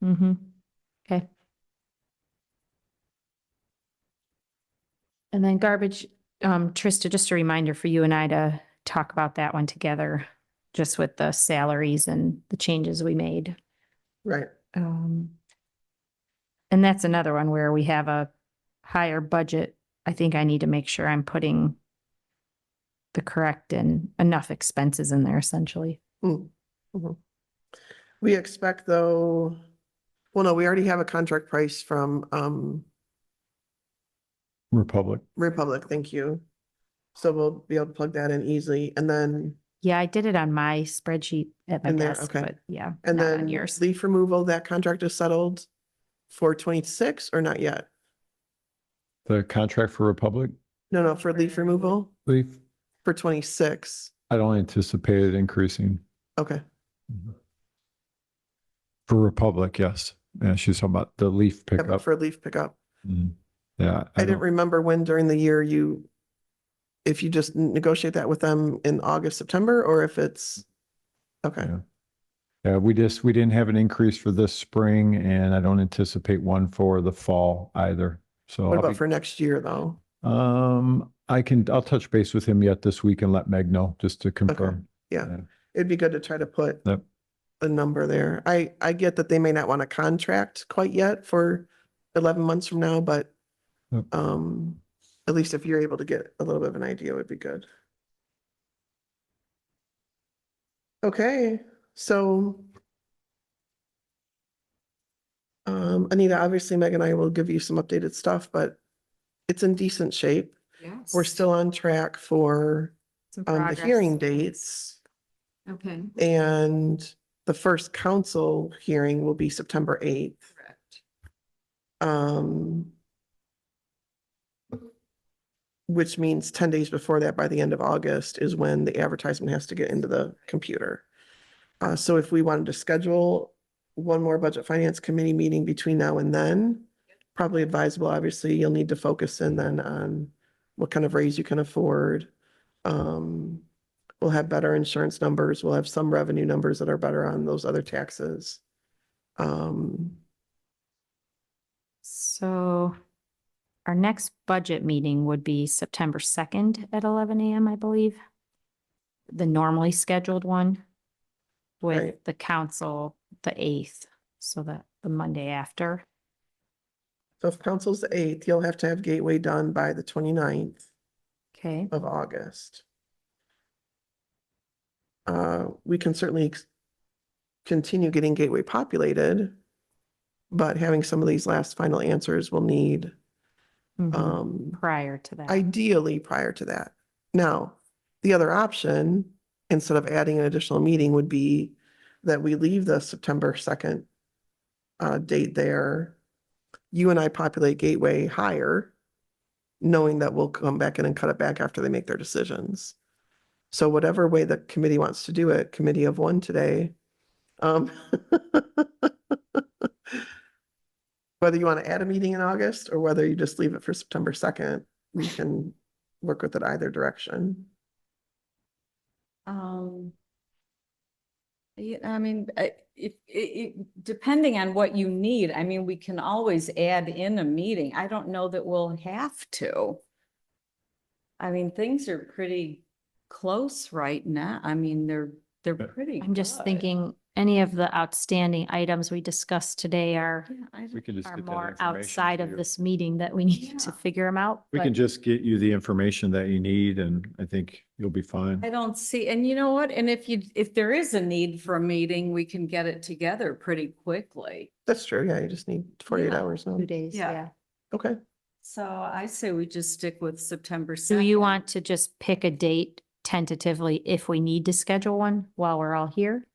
want. Mm-hmm. Okay. And then garbage, Trista, just a reminder for you and I to talk about that one together, just with the salaries and the changes we made. Right. And that's another one where we have a higher budget. I think I need to make sure I'm putting the correct and enough expenses in there essentially. We expect though, well, no, we already have a contract price from Republic. Republic, thank you. So we'll be able to plug that in easily. And then, Yeah, I did it on my spreadsheet at my In there, desk, okay. but yeah, and not on then yours. leaf removal, that contract is settled for 26 or not yet? The contract for Republic, No, for leaf removal leaf, for 26. I don't anticipate it increasing. Okay, For Republic, yes. Yeah, she's talking about the leaf yeah, but pickup. for leaf pickup. Mhm. Yeah. I didn't don't- remember when during the year if you just negotiate that with them in August, September, or if it's, okay, Yeah. Yeah, we didn't have an increase for this spring and I don't anticipate one for the fall either. So what I'll about be- for next year though? I'll touch base with him yet this week and let Meg know just to confirm. Yeah, it'd be good to try to put Yep. a number there. I get that they may not want a contract quite yet for 11 months from now, but Yep. at least if you're able to get a little bit of an idea, it would be good. Okay, so Anita, obviously Meg and I will give you some updated stuff, but it's in decent shape. Yes. We're still on track for Some the progress. hearing dates. Okay. And the first council hearing will be September 8th. Correct. Which means 10 days before that, by the end of August, is when the advertisement has to get into the computer. So if we wanted to schedule one more budget finance committee meeting between now and then, probably advisable, obviously, you'll need to focus in then on what kind of raise you can afford. We'll have better insurance numbers. We'll have some revenue numbers that are better on those other taxes. So our next budget meeting would be September 2nd at 11 a.m., I believe. The normally scheduled one with Right. the council, the 8th, so that the Monday after. So if council's the 8th, you'll have to have Gateway done by the 29th Okay, of August. We can certainly continue getting Gateway populated, but having some of these last final answers will need mhm, prior to that. ideally prior to that. Now, the other option, instead of adding an additional meeting, would be that we leave the September 2nd date there. You and I populate Gateway higher, knowing that we'll come back in and cut it back after they make their decisions. So whatever way the committee wants to do it, committee of one today. Whether you want to add a meeting in August or whether you just leave it for September 2nd, we can work with it either direction. Yeah, I mean, depending on what you need, I mean, we can always add in a meeting. I don't know that we'll have to. I mean, things are pretty close right now. I mean, they're pretty I'm just good. thinking any of the outstanding items we discussed today are, Yeah, I We don't- can just are get that more information outside to of you. this meeting that we need to Yeah. figure them out. We but- can just get you the information that you need and I think you'll be I fine. don't see, and you know what? And if there is a need for a meeting, we can get it together pretty quickly. That's true. Yeah, you just need 48 Yeah. hours now. 2 days, Yeah. yeah. Okay. So I say we just stick with September Do 2nd. you want to just pick a date tentatively if we need to schedule one while we're all here?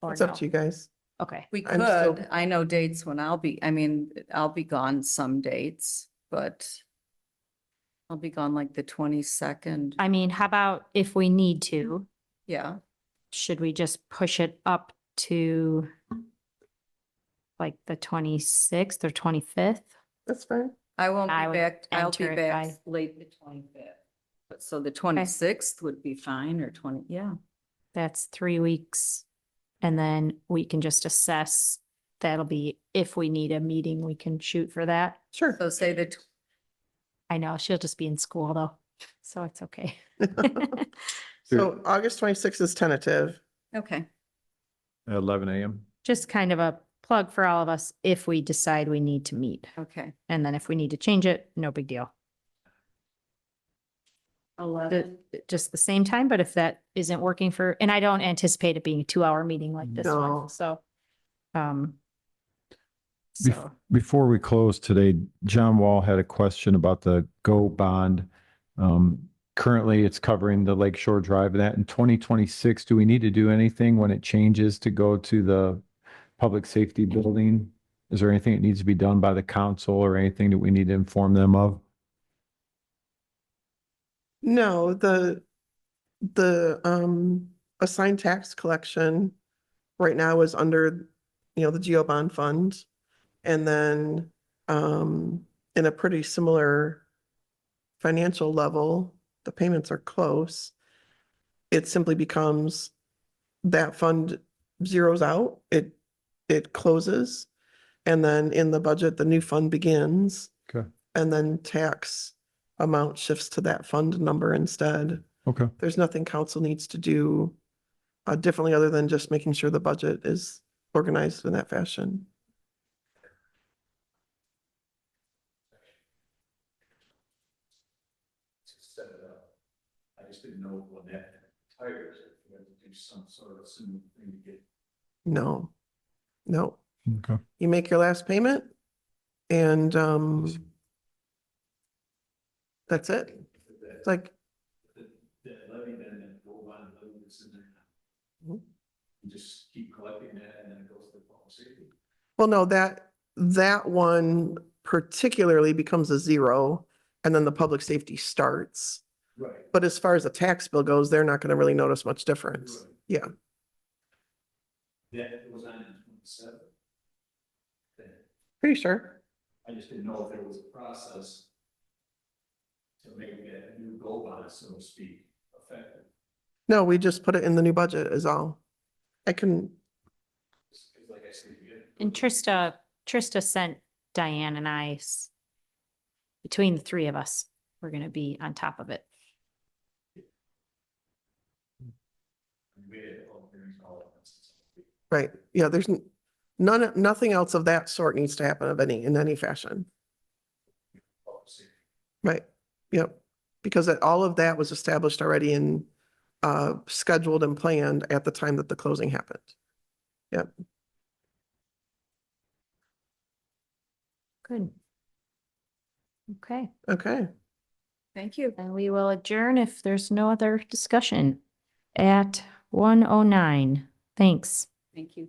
Or It's up no? to you guys. Okay, We I'm still- could, I know dates when I'll be, I mean, I'll be gone some dates, but I'll be gone like the 22nd. I mean, how about if we need to, Yeah, should we just push it up to like the 26th or 25th? That's fine. I won't I be would back, I'll be enter it back by- late the 25th. But so the 26th would be fine, or 20, yeah. That's 3 weeks. And then we can just assess, that'll be, if we need a meeting, we can shoot for that. Sure. So say the, I know, she'll just be in school though, so it's okay. So August 26th is tentative. okay, At 11 a.m. Just kind of a plug for all of us if we decide we need to meet. okay. And then if we need to change it, no big deal. 11. Just the same time, but if that isn't working for, and I don't anticipate it being a 2-hour meeting like this No. one, so. Um. Bef- So, Before we close today, John Wall had a question about the GO bond. Currently, it's covering the Lake Shore Drive. That in 2026, do we need to do anything when it changes to go to the public safety building? Is there anything that needs to be done by the council or anything that we need to inform them of? No, the assigned tax collection right now is under, the GEO bond fund. And then in a pretty similar financial level, the payments are close. It simply becomes that fund zeroes out, it closes. And then in the budget, the new fund begins. Okay. And then tax amount shifts to that fund number instead. Okay. There's nothing council needs to do differently other than just making sure the budget is organized in that fashion. To set it up. I just didn't know when that tires, if we had to do some sort of similar thing to get. No, no. Okay. You make your last payment and that's it. It's like, That levy then, and go on and levy that's in there now. Mhm. You just keep collecting that and then it goes to the public safety. well, no, that one particularly becomes a zero and then the public safety starts. Right. But as far as the tax bill goes, they're not going to really notice much difference. Yeah. That goes on in 27. Pretty sure. I just didn't know if there was a process to make that new goal bond, so to speak, effective. No, we just put it in the new budget is all. I can, Because like I said, you get. and Trista sent Diane and between the 3 of us, we're gonna be on top of it. We had all hearings, all of this. right. Yeah, there's nothing else of that sort needs to happen in any fashion. Public safety. Right. Yep. Because all of that was established already and scheduled and planned at the time that the closing happened. Yep. Good. Okay, Okay. Thank you. and we will adjourn if there's no other discussion at 1:09. Thanks. Thank you.